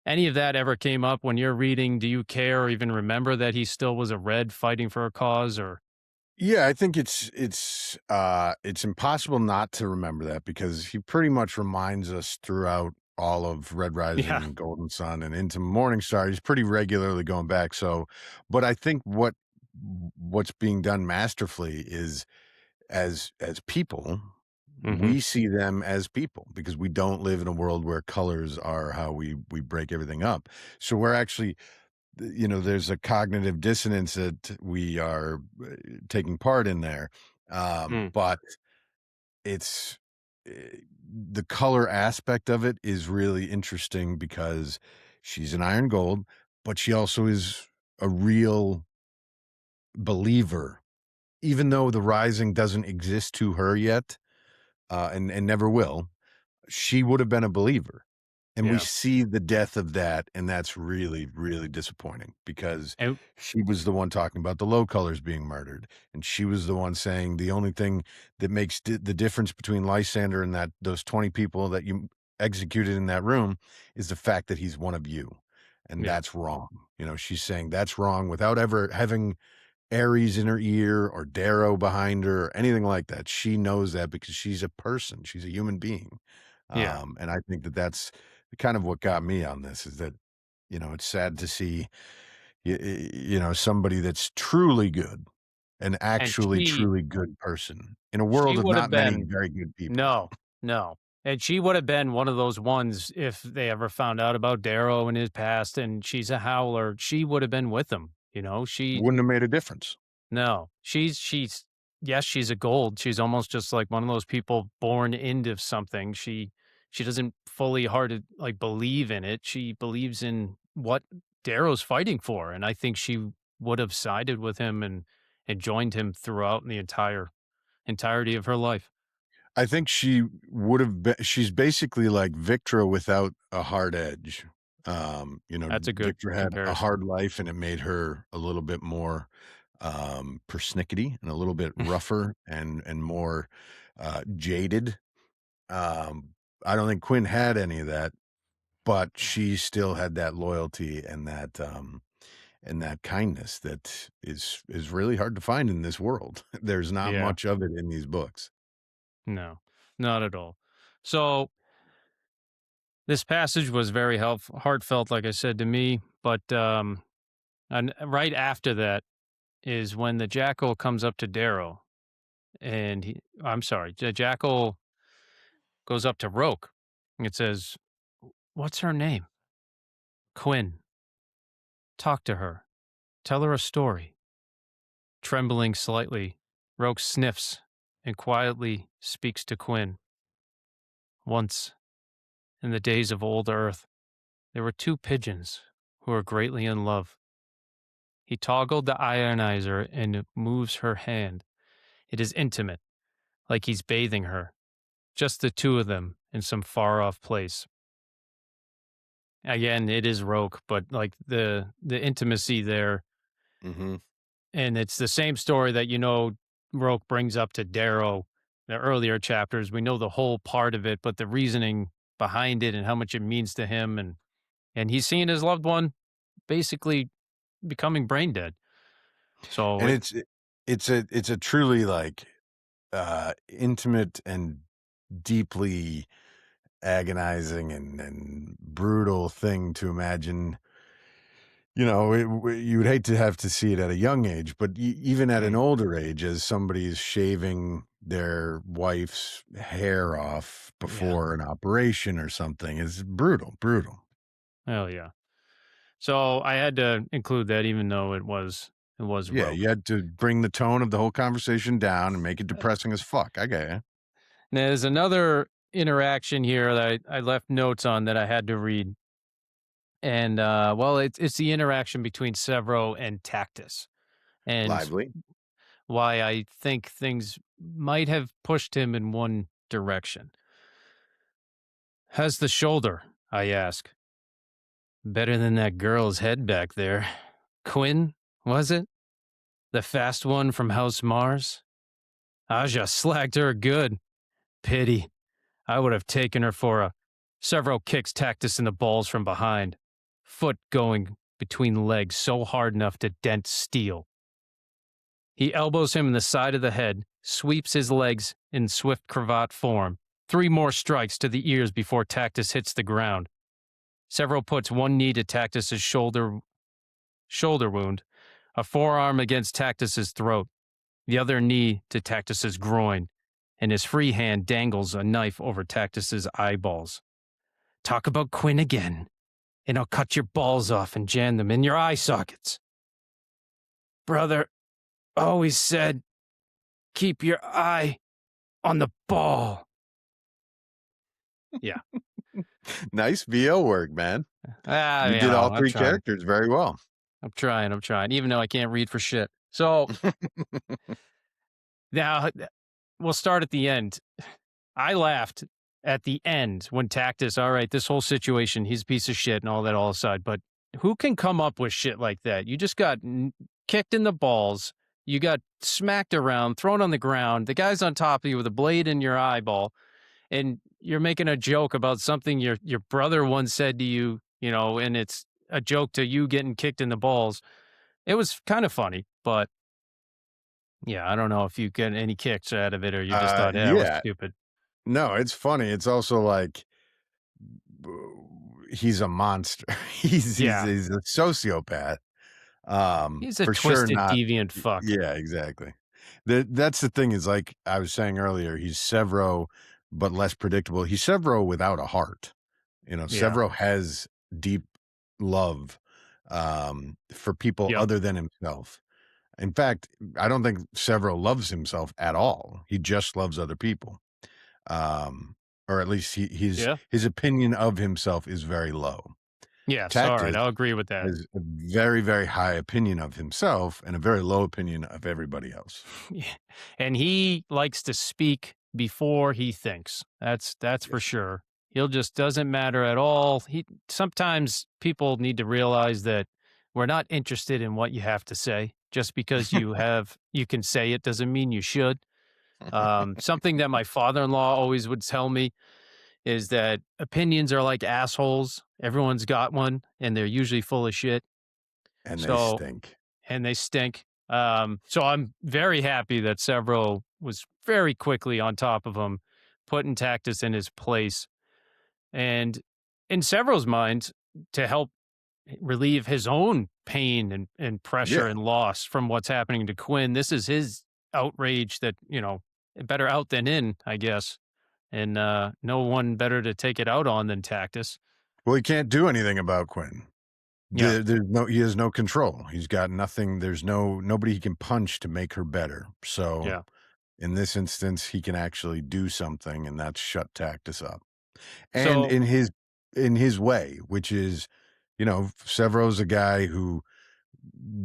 any of that ever came up when you're reading. Do you care or even remember that he still was a red fighting for a cause? Or Yeah, I think it's impossible not to remember that because he pretty much reminds us throughout all of Red yeah, Rising, Golden Sun, and into Morningstar. He's pretty regularly going back. So, but I think what's being done masterfully is as people, hmm, we see them as people because we don't live in a world where colors are how we break everything up. So we're actually there's a cognitive dissonance that we are taking part in there. mm, But it's the color aspect of it is really interesting because she's an iron gold, but she also is a real believer, even though the rising doesn't exist to her yet, and never will. She would have been a believer. And we yeah, see the death of that, and that's really, really disappointing because and she was the one talking about the low colors being murdered, and she was the one saying the only thing that makes the difference between Lysander and those 20 people that you executed in that room is the fact that he's one of you, and yeah, that's wrong. She's saying that's wrong without ever having Aries in her ear or Darrow behind her or anything like that. She knows that because she's a person, she's a human being. yeah, And I think that that's kind of what got me on this is that, it's sad to see, somebody that's truly good, an and actually truly good person in a she world of would have not many been. very good people. No, no. And she would have been one of those ones if they ever found out about Darrow and his past and she's a howler, she would have been with him, She Wouldn't have made a difference. no. She's yes, she's a gold. She's almost just like one of those people born into something. She doesn't fully hearted like believe in it. She believes in what Darrow's fighting for. And I think she would have sided with him and joined him throughout the entirety of her life. I think she would have been she's basically like Victra without a hard edge. That's a good Victra had a comparison. hard life and it made her a little bit more persnickety and a little bit rougher and more jaded. Um, I don't think Quinn had any of that, but she still had that loyalty and that kindness that is really hard to find in this world. There's not Yeah. much of it in these books. No, not at all. So this passage was very heartfelt, like I said to me. But and right after that is when the jackal comes up to Darrow, and I'm sorry, the jackal goes up to Roke. And it says, "What's her name?" Quinn. Talk to her. Tell her a story. Trembling slightly, Roke sniffs and quietly speaks to Quinn. Once, in the days of old Earth, there were two pigeons who were greatly in love. He toggled the ionizer and moves her hand. It is intimate, like he's bathing her. Just the two of them in some far off place. Again, it is Roke, but like the intimacy there, Mm-hmm. and it's the same story that Roke brings up to Darrow, the earlier chapters. We know the whole part of it, but the reasoning behind it and how much it means to him, and he's seeing his loved one basically becoming brain dead. So And it's a truly like intimate and deeply agonizing and brutal thing to imagine. You would hate to have to see it at a young age, but even at an older age, as somebody is shaving their wife's hair off before an operation or something, is brutal, brutal. Hell yeah. So I had to include that, even though it was Yeah, Roke. you had to bring the tone of the whole conversation down and make it depressing as fuck. I get you. There's another interaction here that I left notes on that I had to read. And well, it's the interaction between Severo and Tactus, and Lively. why I think things might have pushed him in one direction. How's the shoulder? I ask. Better than that girl's head back there. Quinn, was it? The fast one from House Mars? Aja slagged her good. Pity. I would have taken her for a. Severo kicks Tactus in the balls from behind, foot going between legs so hard enough to dent steel. He elbows him in the side of the head, sweeps his legs in swift cravat form. 3 more strikes to the ears before Tactus hits the ground. Severo puts one knee to Tactus's shoulder wound, a forearm against Tactus's throat, the other knee to Tactus's groin, and his free hand dangles a knife over Tactus's eyeballs. Talk about Quinn again, and I'll cut your balls off and jam them in your eye sockets. Brother always said, keep your eye on the ball. Yeah. Nice VO work, man. You did all 3 characters very well. I'm trying, even though I can't read for shit. So now we'll start at the end. I laughed at the end when Tactus, all right, this whole situation, he's a piece of shit and all that all aside, but who can come up with shit like that? You just got kicked in the balls. You got smacked around, thrown on the ground. The guy's on top of you with a blade in your eyeball, and you're making a joke about something your brother once said to you, and it's a joke to you getting kicked in the balls. It was kind of funny, but yeah, I don't know if you get any kicks out of it or you just thought, it was stupid. No, it's funny. It's also like he's a monster. He's a sociopath. He's a for twisted, sure not, deviant fuck. Yeah, exactly. That's the thing is, like I was saying earlier, he's Severo, but less predictable. He's Severo without a heart. Severo has deep love for people other than himself. In fact, I don't think Severo loves himself at all. He just loves other people. Or at least his opinion of himself is very low. Yeah, sorry, I'll agree with that. Has a very, very high opinion of himself and a very low opinion of everybody else. Yeah. And he likes to speak before he thinks. That's for sure. He'll just doesn't matter at all. Sometimes people need to realize that we're not interested in what you have to say. Just because you can say it doesn't mean you should. Something that my father-in-law always would tell me is that opinions are like assholes. Everyone's got one, and they're usually full of shit. And they stink. And they stink. So I'm very happy that Severo was very quickly on top of him, putting Tactus in his place. And in Severo's mind, to help relieve his own pain and pressure and loss from what's happening to Quinn, this is his outrage that, better out than in, I guess. And no one better to take it out on than Tactus. Well, he can't do anything about Quinn. Yeah. He has no control. He's got nothing. There's nobody he can punch to make her better. So in this instance, he can actually do something, and that's shut Tactus up. And in his way, which is, Severo's a guy who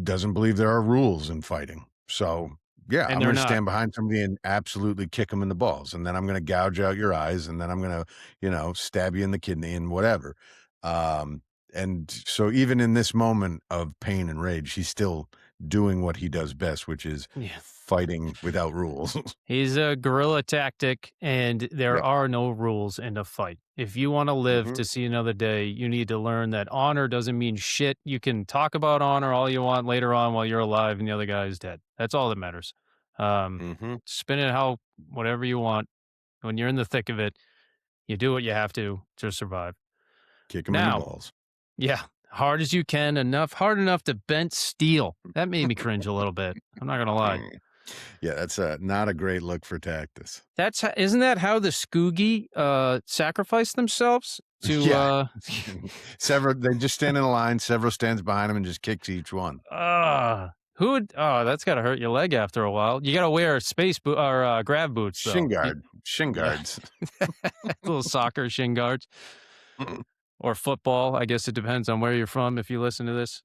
doesn't believe there are rules in fighting. So yeah, And I'm they're going to not. stand behind somebody and absolutely kick them in the balls. And then I'm going to gouge out your eyes. And then I'm going to, stab you in the kidney and whatever. And so even in this moment of pain and rage, he's still doing what he does best, which is fighting without rules. He's a guerrilla tactic, and there Yeah. are no rules in a fight. If you want to live to see another day, you need to learn that honor doesn't mean shit. You can talk about honor all you want later on while you're alive and the other guy is dead. That's all that matters. Spin it whatever you want. When you're in the thick of it, you do what you have to survive. Kick him in the Now, balls. yeah, hard as you can, hard enough to bend steel. That made me cringe a little bit. I'm not gonna lie. Yeah, that's not a great look for Tactus. Isn't that how the Skoogie sacrificed themselves to? Yeah. Several, they just stand in a line. Several stands behind them and just kicks each one. Who would? Oh, that's got to hurt your leg after a while. You got to wear space boot or grab boots. Shin guards. Little soccer shin guards. Or football. I guess it depends on where you're from. If you listen to this,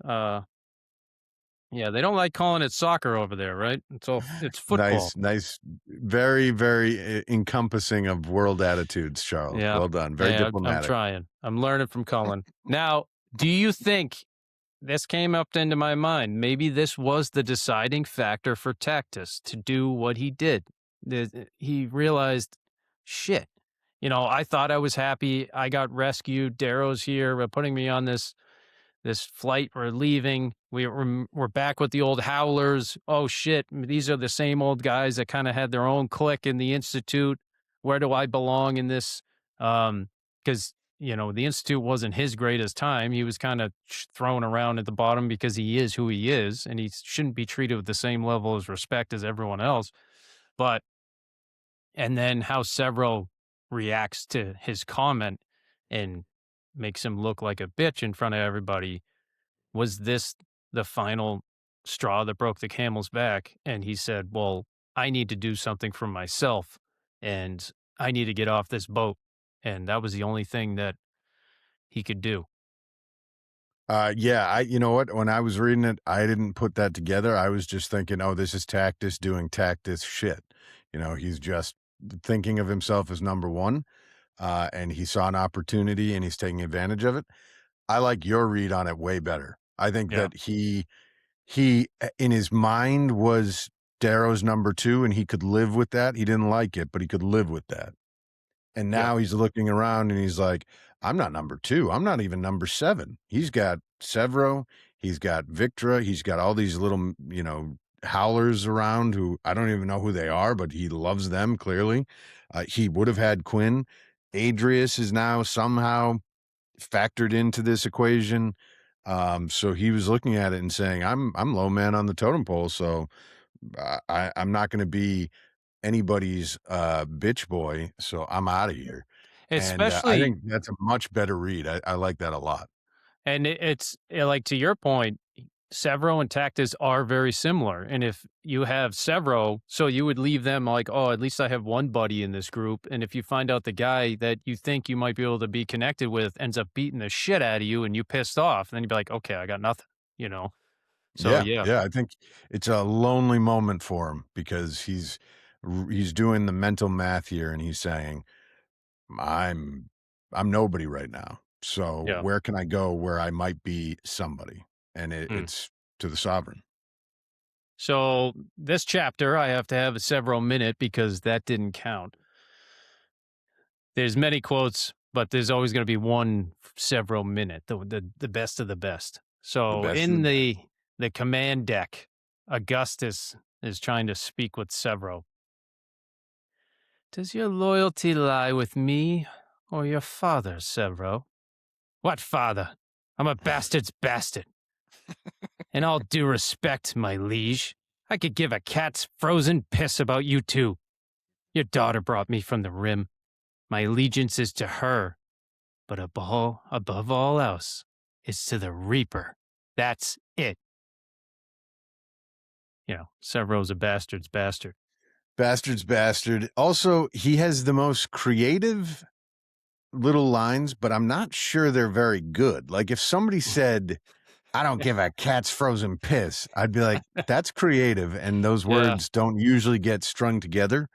yeah, they don't like calling it soccer over there, right? It's football. Nice, very, very encompassing of world attitudes, Charles. Yeah. Well done. Very diplomatic. I'm trying. I'm learning from Cullen. Now, do you think this came up into my mind? Maybe this was the deciding factor for Tactus to do what he did. He realized, shit. I thought I was happy. I got rescued. Darrow's here, putting me on this flight. We're leaving. We're back with the old Howlers. Oh shit! These are the same old guys that kind of had their own clique in the Institute. Where do I belong in this? Because the Institute wasn't his greatest time. He was kind of thrown around at the bottom because he is who he is, and he shouldn't be treated with the same level of respect as everyone else. And then how Severo reacts to his comment and makes him look like a bitch in front of everybody. Was this the final straw that broke the camel's back? And he said, well, I need to do something for myself and I need to get off this boat. And that was the only thing that he could do. Yeah, you know what? When I was reading it, I didn't put that together. I was just thinking, oh, this is Tactus doing Tactus shit. He's just thinking of himself as number one, and he saw an opportunity and he's taking advantage of it. I like your read on it way better. I think that he in his mind was Darrow's number two and he could live with that. He didn't like it, but he could live with that. And now he's looking around and he's like, I'm not number two. I'm not even number 7. He's got Severo. He's got Victra. He's got all these little, howlers around who I don't even know who they are, but he loves them clearly. He would have had Quinn. Adrius is now somehow factored into this equation. So he was looking at it and saying, I'm low man on the totem pole. So I'm not going to be anybody's bitch boy, so I'm out of here. Especially, I think that's a much better read. I like that a lot. And it's like, to your point, Severo and Tactus are very similar. And if you have Severo, so you would leave them like, oh, at least I have one buddy in this group. And if you find out the guy that you think you might be able to be connected with ends up beating the shit out of you and you pissed off, then you'd be like, okay, I got nothing, So yeah, I think it's a lonely moment for him because he's doing the mental math here and he's saying, I'm nobody right now. So where can I go where I might be somebody? And it's to the sovereign. So this chapter, I have to have a Severo minute because that didn't count. There's many quotes, but there's always going to be one Severo minute, the best of the best. So in the command deck, Augustus is trying to speak with Severo. Does your loyalty lie with me or your father, Severo? What father? I'm a bastard's bastard. In all due respect, my liege, I could give a cat's frozen piss about you two. Your daughter brought me from the rim. My allegiance is to her, but above all else, is to the Reaper. That's it. Severo's a bastard's bastard. Bastard's bastard. Also, he has the most creative little lines, but I'm not sure they're very good. Like if somebody said, I don't give a cat's frozen piss. I'd be like, that's creative. And those Yeah. words don't usually get strung together.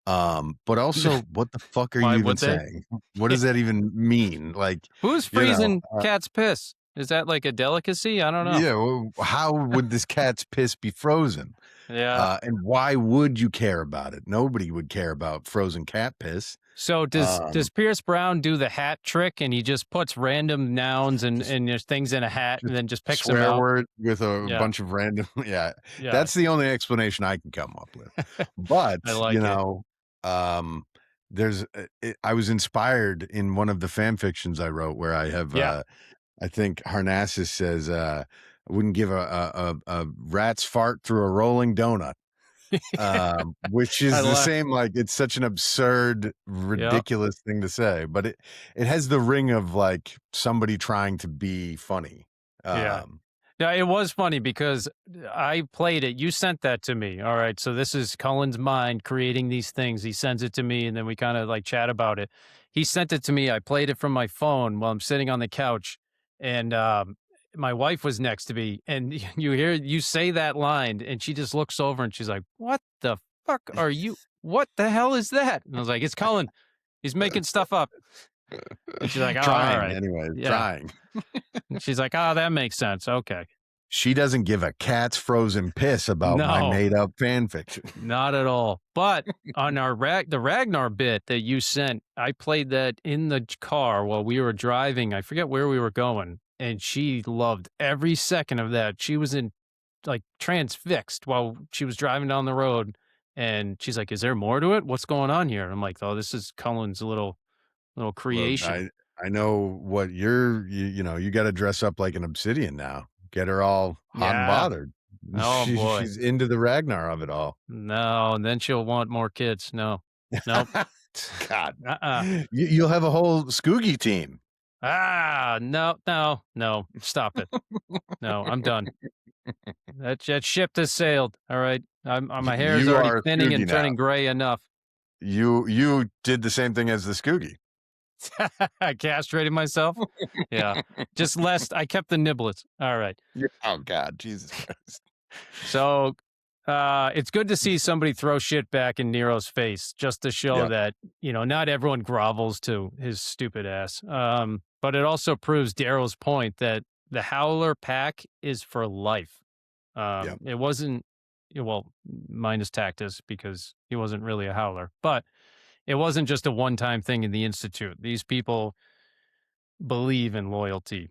But also, what the fuck are Why you even would they? saying? What does that even mean? Like, Who's you know, freezing cat's piss? Is that like a delicacy? I don't know. yeah, well, how would this cat's piss be frozen? Yeah. And why would you care about it? Nobody would care about frozen cat piss. So does Pierce Brown do the hat trick, and he just puts random nouns and there's things in a hat, and then just picks them swear out? word with a bunch of random, yeah. Yeah. That's the only explanation I can come up with. But I like it. there's I was inspired in one of the fan fictions I wrote where I have I think Harnassus says I wouldn't give a rat's fart through a rolling donut. Which is the same, like, it's such an absurd, ridiculous thing to say, but it has the ring of like somebody trying to be funny. Yeah, it was funny because I played it. You sent that to me. All right, so this is Cullen's mind creating these things. He sends it to me, and then we kind of like chat about it. He sent it to me. I played it from my phone while I'm sitting on the couch, and my wife was next to me, and you say that line, and she just looks over and she's like, "What the fuck are you? What the hell is that?" And I was like, "It's Cullen. He's making stuff up." And she's like, "Oh, trying, all right, anyway, yeah." trying. And she's like, "Oh, that makes sense. Okay." She doesn't give a cat's frozen piss about my made up fan fiction. Not at all. But on our the Ragnar bit that you sent, I played that in the car while we were driving. I forget where we were going, and she loved every second of that. She was in like transfixed while she was driving down the road, and she's like, "Is there more to it? What's going on here?" And I'm like, "Oh, this is Cullen's little creation." Look, I know what you know, you got to dress up like an obsidian now. Get her all hot and bothered. Oh boy, she's into the Ragnar of it all. No, and then she'll want more kids. No, nope. God, you'll have a whole Scoogie team. No, stop it. No, I'm done. That ship has sailed. All right, my hair is already thinning and turning gray enough. You did the same thing as the Scoogie. I castrated myself. Yeah, just less. I kept the niblets. All right. Oh God, Jesus Christ. So, it's good to see somebody throw shit back in Nero's face, just to show that not everyone grovels to his stupid ass. But it also proves Darrow's point that the Howler pack is for life. It wasn't, well, minus Tactus because he wasn't really a Howler, but it wasn't just a one-time thing in the Institute. These people believe in loyalty.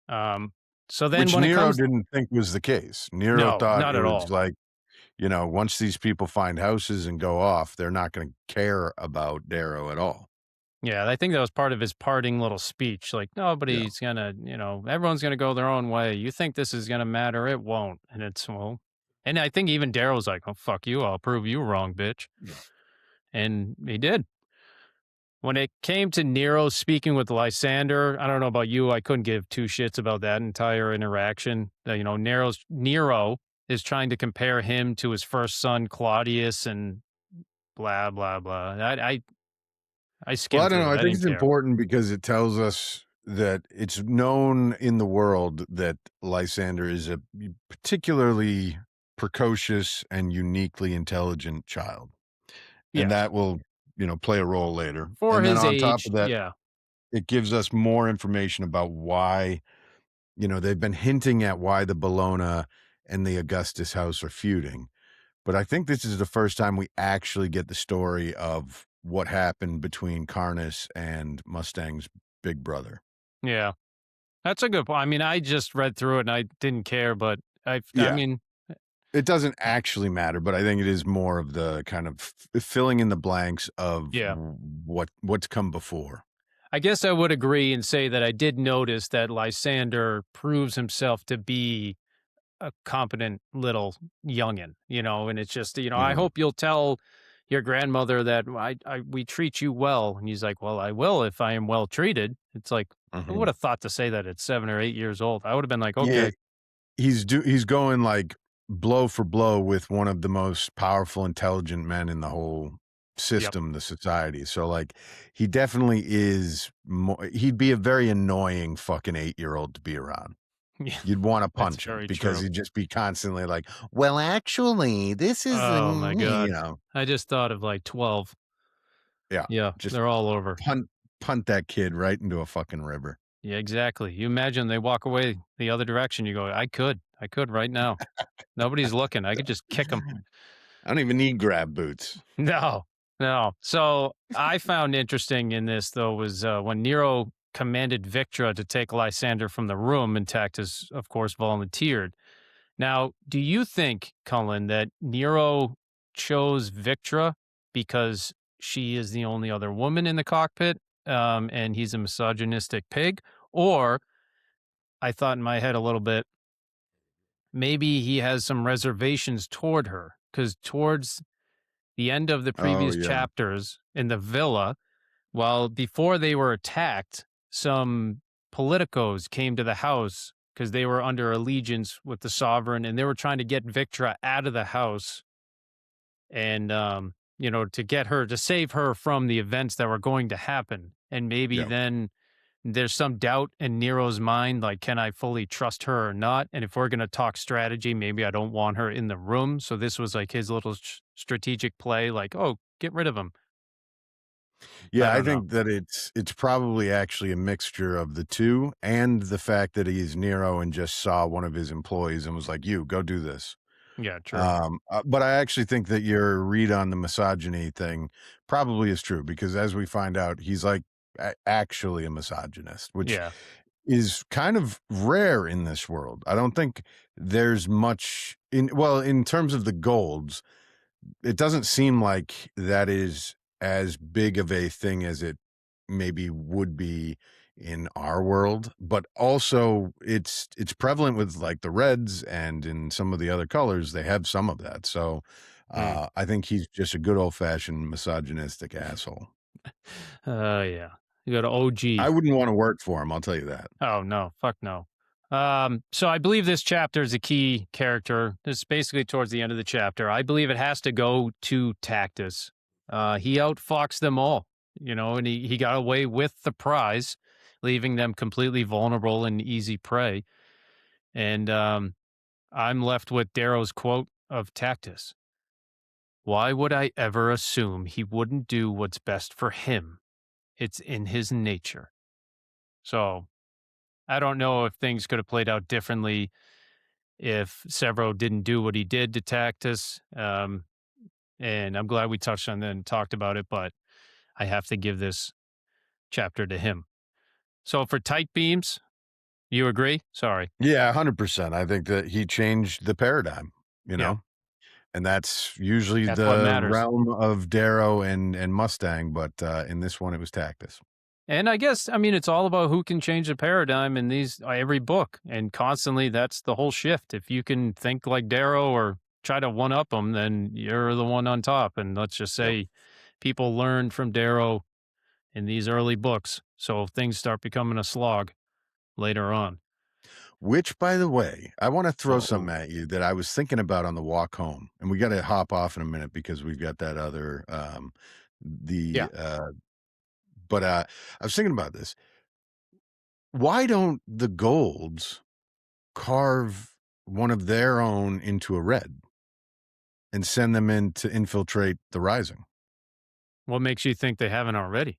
So then, which when Nero didn't think was the case. Nero thought not it at was all. like, once these people find houses and go off, they're not going to care about Darrow at all. Yeah, I think that was part of his parting little speech. Like, nobody's gonna, everyone's gonna go their own way. You think this is gonna matter? It won't. And and I think even Darrow's like, "Oh, fuck you. I'll prove you wrong, bitch." Yeah. And he did. When it came to Nero speaking with Lysander, I don't know about you. I couldn't give two shits about that entire interaction. Nero is trying to compare him to his first son, Claudius, and blah, blah, blah. I skimmed I don't know. I think it's care. important because it tells us that it's known in the world that Lysander is a particularly precocious and uniquely intelligent child. And that will, play a role later. For and his then on age, top of that, it gives us more information about why, they've been hinting at why the Bologna and the Augustus house are feuding. But I think this is the first time we actually get the story of what happened between Carnus and Mustang's big brother. Yeah, that's a good point. I mean, I just read through it and I didn't care, but I mean, it doesn't actually matter, but I think it is more of the kind of filling in the blanks of what's come before. I guess I would agree and say that I did notice that Lysander proves himself to be a competent little youngin, and it's just, I hope you'll tell your grandmother that we treat you well. And he's like, "Well, I will if I am well treated." It's like, I would have thought to say that at 7 or 8 years old. I would have been like, okay. Yeah, he's going like blow for blow with one of the most powerful, intelligent men in the whole system, the society. So like, he definitely is he'd be a very annoying fucking 8-year-old to be around. Yeah, You'd want to that's punch him very because true. he'd just be constantly like, "Well, actually, this is," Oh my you god. know, I just thought of like 12. yeah, Yeah, just they're all over. punt that kid right into a fucking river. Yeah, exactly. You imagine they walk away the other direction, you go, I could right now. Nobody's looking. I could just kick them. I don't even need grab boots. No, no. So I found interesting in this though was when Nero commanded Victra to take Lysander from the room, and Tactus, of course, volunteered. Now, do you think, Cullen, that Nero chose Victra because she is the only other woman in the cockpit, and he's a misogynistic pig? Or I thought in my head a little bit, maybe he has some reservations toward her because towards the end of the Oh, previous yeah. chapters in the villa, well, before they were attacked, some politicos came to the house because they were under allegiance with the sovereign and they were trying to get Victra out of the house and, to get her to save her from the events that were going to happen. And maybe Yeah. then there's some doubt in Nero's mind, like, can I fully trust her or not? And if we're going to talk strategy, maybe I don't want her in the room. So this was like his little strategic play, like, oh, get rid of him. I Yeah, I don't know. think that it's probably actually a mixture of the 2 and the fact that he's Nero and just saw one of his employees and was like, "You, go do this." Yeah, true. But I actually think that your read on the misogyny thing probably is true because as we find out, he's like actually a misogynist, which Yeah. is kind of rare in this world. I don't think there's much in terms of the golds, it doesn't seem like that is as big of a thing as it maybe would be in our world, but also it's prevalent with like the reds and in some of the other colors they have some of that. So Mm. I think he's just a good old-fashioned misogynistic asshole. Yeah. You go to I OG. wouldn't want to work for him, I'll tell you that. Oh no, fuck no. So I believe this chapter is a key character. This is basically towards the end of the chapter. I believe it has to go to Tactus. He outfoxed them all, and he got away with the prize, leaving them completely vulnerable and easy prey. And I'm left with Darrow's quote of Tactus. Why would I ever assume he wouldn't do what's best for him? It's in his nature. So I don't know if things could have played out differently if Severo didn't do what he did to Tactus. And I'm glad we touched on that and talked about it, but I have to give this chapter to him. So for tight beams, you agree? Sorry. Yeah, 100%. I think that he changed the paradigm, you Yeah, know? And that's usually that's what the matters. realm of Darrow and Mustang, but in this one it was Tactus. And I guess, I mean, it's all about who can change the paradigm in these every book. And constantly, that's the whole shift. If you can think like Darrow or try to one up them, then you're the one on top. And let's just Yep. say people learned from Darrow in these early books. So things start becoming a slog later on. Which, by the way, I want to throw Oh, something at you that I was thinking about on the walk home, and we got to hop off in a minute because we've got that other yeah. the but I was thinking about this. Why don't the Golds carve one of their own into a red and send them in to infiltrate the Rising? What makes you think they haven't already?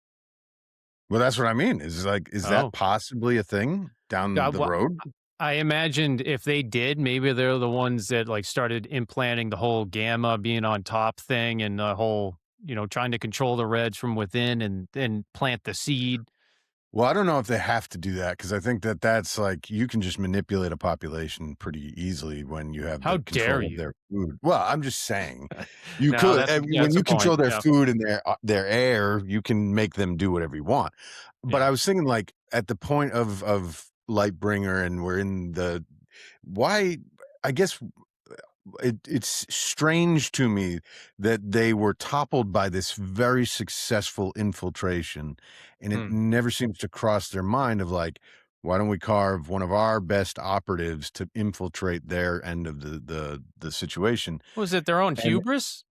Well, that's what I mean. Is that Oh, possibly a thing down the well, road? I imagined if they did, maybe they're the ones that like started implanting the whole gamma being on top thing and the whole, trying to control the reds from within and then plant the seed. Well, I don't know if they have to do that because I think that that's like you can just manipulate a population pretty easily when you have How the dare control of you? their food. Well, I'm just saying you No, could when that's a you point. control their Yeah. food and their air, you can make them do whatever you want. But Yeah. I was thinking like at the point of Lightbringer and we're in the why I guess it's strange to me that they were toppled by this very successful infiltration, and it Hmm. never seems to cross their mind of like, why don't we carve one of our best operatives to infiltrate their end of the situation? Was it their own And hubris?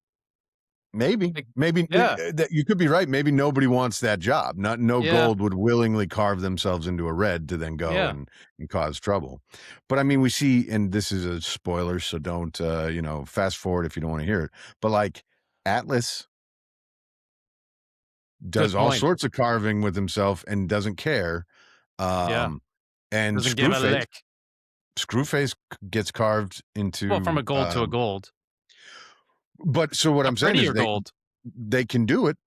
Maybe, Like, maybe yeah, you could be right. Maybe nobody wants that job. No yeah, gold would willingly carve themselves into a red to then go yeah. and cause trouble. But I mean, we see, and this is a spoiler, so don't fast forward if you don't want to hear it. But like Atlas Good does all point. sorts of carving with himself and doesn't care. Yeah, And doesn't give a lick. Screwface gets carved Well, from into a gold to a gold, but so what a I'm saying is prettier gold. they can do it.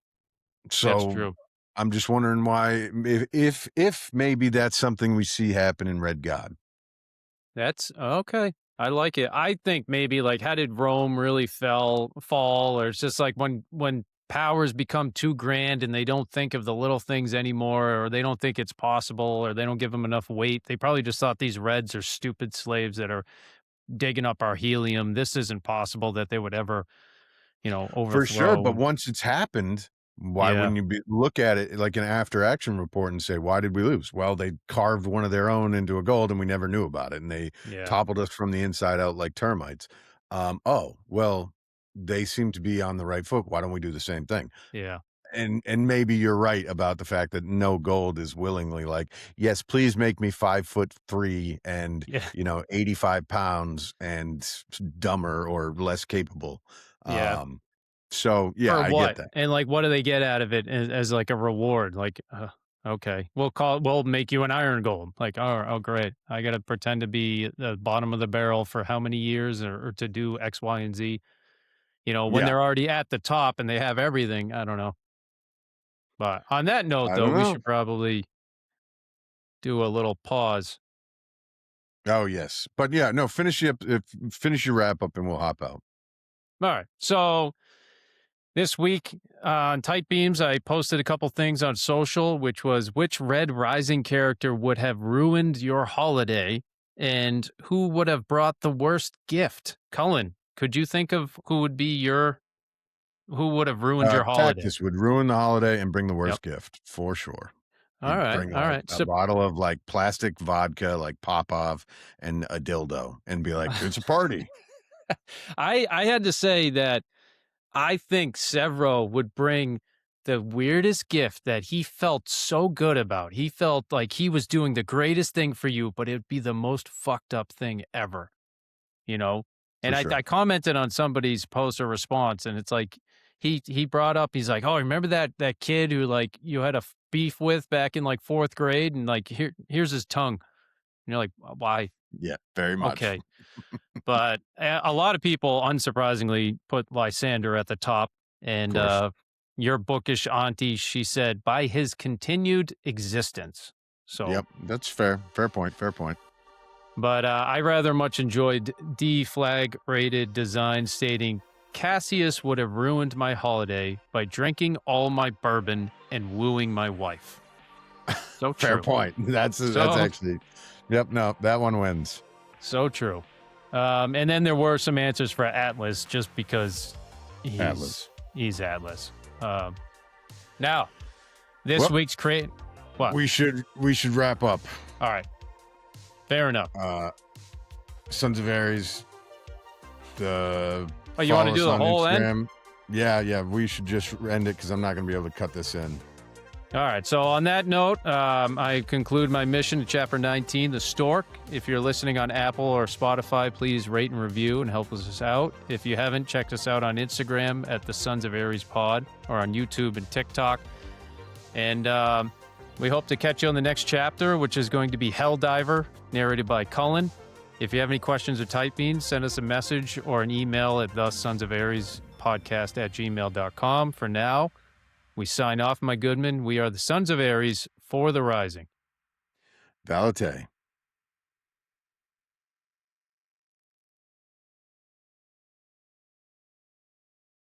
That's So true. I'm just wondering why if maybe that's something we see happen in Red God. That's okay. I like it. I think maybe like how did Rome really fall, or it's just like when powers become too grand and they don't think of the little things anymore, or they don't think it's possible, or they don't give them enough weight. They probably just thought these Reds are stupid slaves that are digging up our helium. This isn't possible that they would ever, For sure, but overthrow. once it's happened, why Yeah, wouldn't you look at it like an after action report and say, why did we lose? Well, they carved one of their own into a gold and we never knew about it. And they yeah, toppled us from the inside out like termites. Oh, well, they seem to be on the right foot. Why don't we do the same thing? yeah, And maybe you're right about the fact that no gold is willingly like, yes, please make me 5'3" and yeah, 85 pounds and dumber or less capable. yeah. Um, so yeah, For I get what? that. And like, what do they get out of it as like a reward? Like, okay, we'll make you an iron gold. Like, oh, great. I got to pretend to be at the bottom of the barrel for how many years or to do X, Y, and Z, when Yeah, they're already at the top and they have everything. I don't know. But on that note, I though, don't we know. should probably do a little pause. Oh yes, but yeah, no. Finish your wrap up, and we'll hop out. All right. So this week on Tight Beams, I posted a couple things on social, which was which Red Rising character would have ruined your holiday and who would have brought the worst gift? Cullen, could you think of who would have ruined your holiday? Cactus would ruin the holiday and bring the Yep. worst gift for sure. All He'd right. bring All like right. a So bottle of like plastic vodka, like Popov, and a dildo, and be like, "It's a party." I had to say that I think Severo would bring the weirdest gift that he felt so good about. He felt like he was doing the greatest thing for you, but it'd be the most fucked up thing ever, you know? For And I sure. commented on somebody's post or response, and it's like he brought up, he's like, oh, remember that kid who like you had a beef with back in like fourth grade, and like here's his tongue. And you're like, why? Yeah, very much. Okay. But a lot of people, unsurprisingly, put Lysander at the top. Of And course. your bookish auntie, she said, by his continued existence. So, Yep, that's fair. Fair point. Fair point. but I rather much enjoyed D flag rated design stating, Cassius would have ruined my holiday by drinking all my bourbon and wooing my wife. So true. Fair point. That's actually. Yep. No, that one wins. So true. And then there were some answers for Atlas just because Atlas. he's Atlas. Now, this week's crate. What? We should wrap up. All right. Fair enough. Sons of Aries. The Oh, you want to do the whole end? Yeah. We should just end it because I'm not going to be able to cut this in. All right. So on that note, I conclude my mission to Chapter 19, The Stork. If you're listening on Apple or Spotify, please rate and review and help us out. If you haven't, checked us out on Instagram at the Sons of Aries Pod or on YouTube and TikTok. And we hope to catch you on the next chapter, which is going to be Helldiver, narrated by Cullen. If you have any questions or type beans, send us a message or an email at thesonsofariespodcast@gmail.com. For now, we sign off, my goodman. We are the Sons of Aries for the Rising. Valete.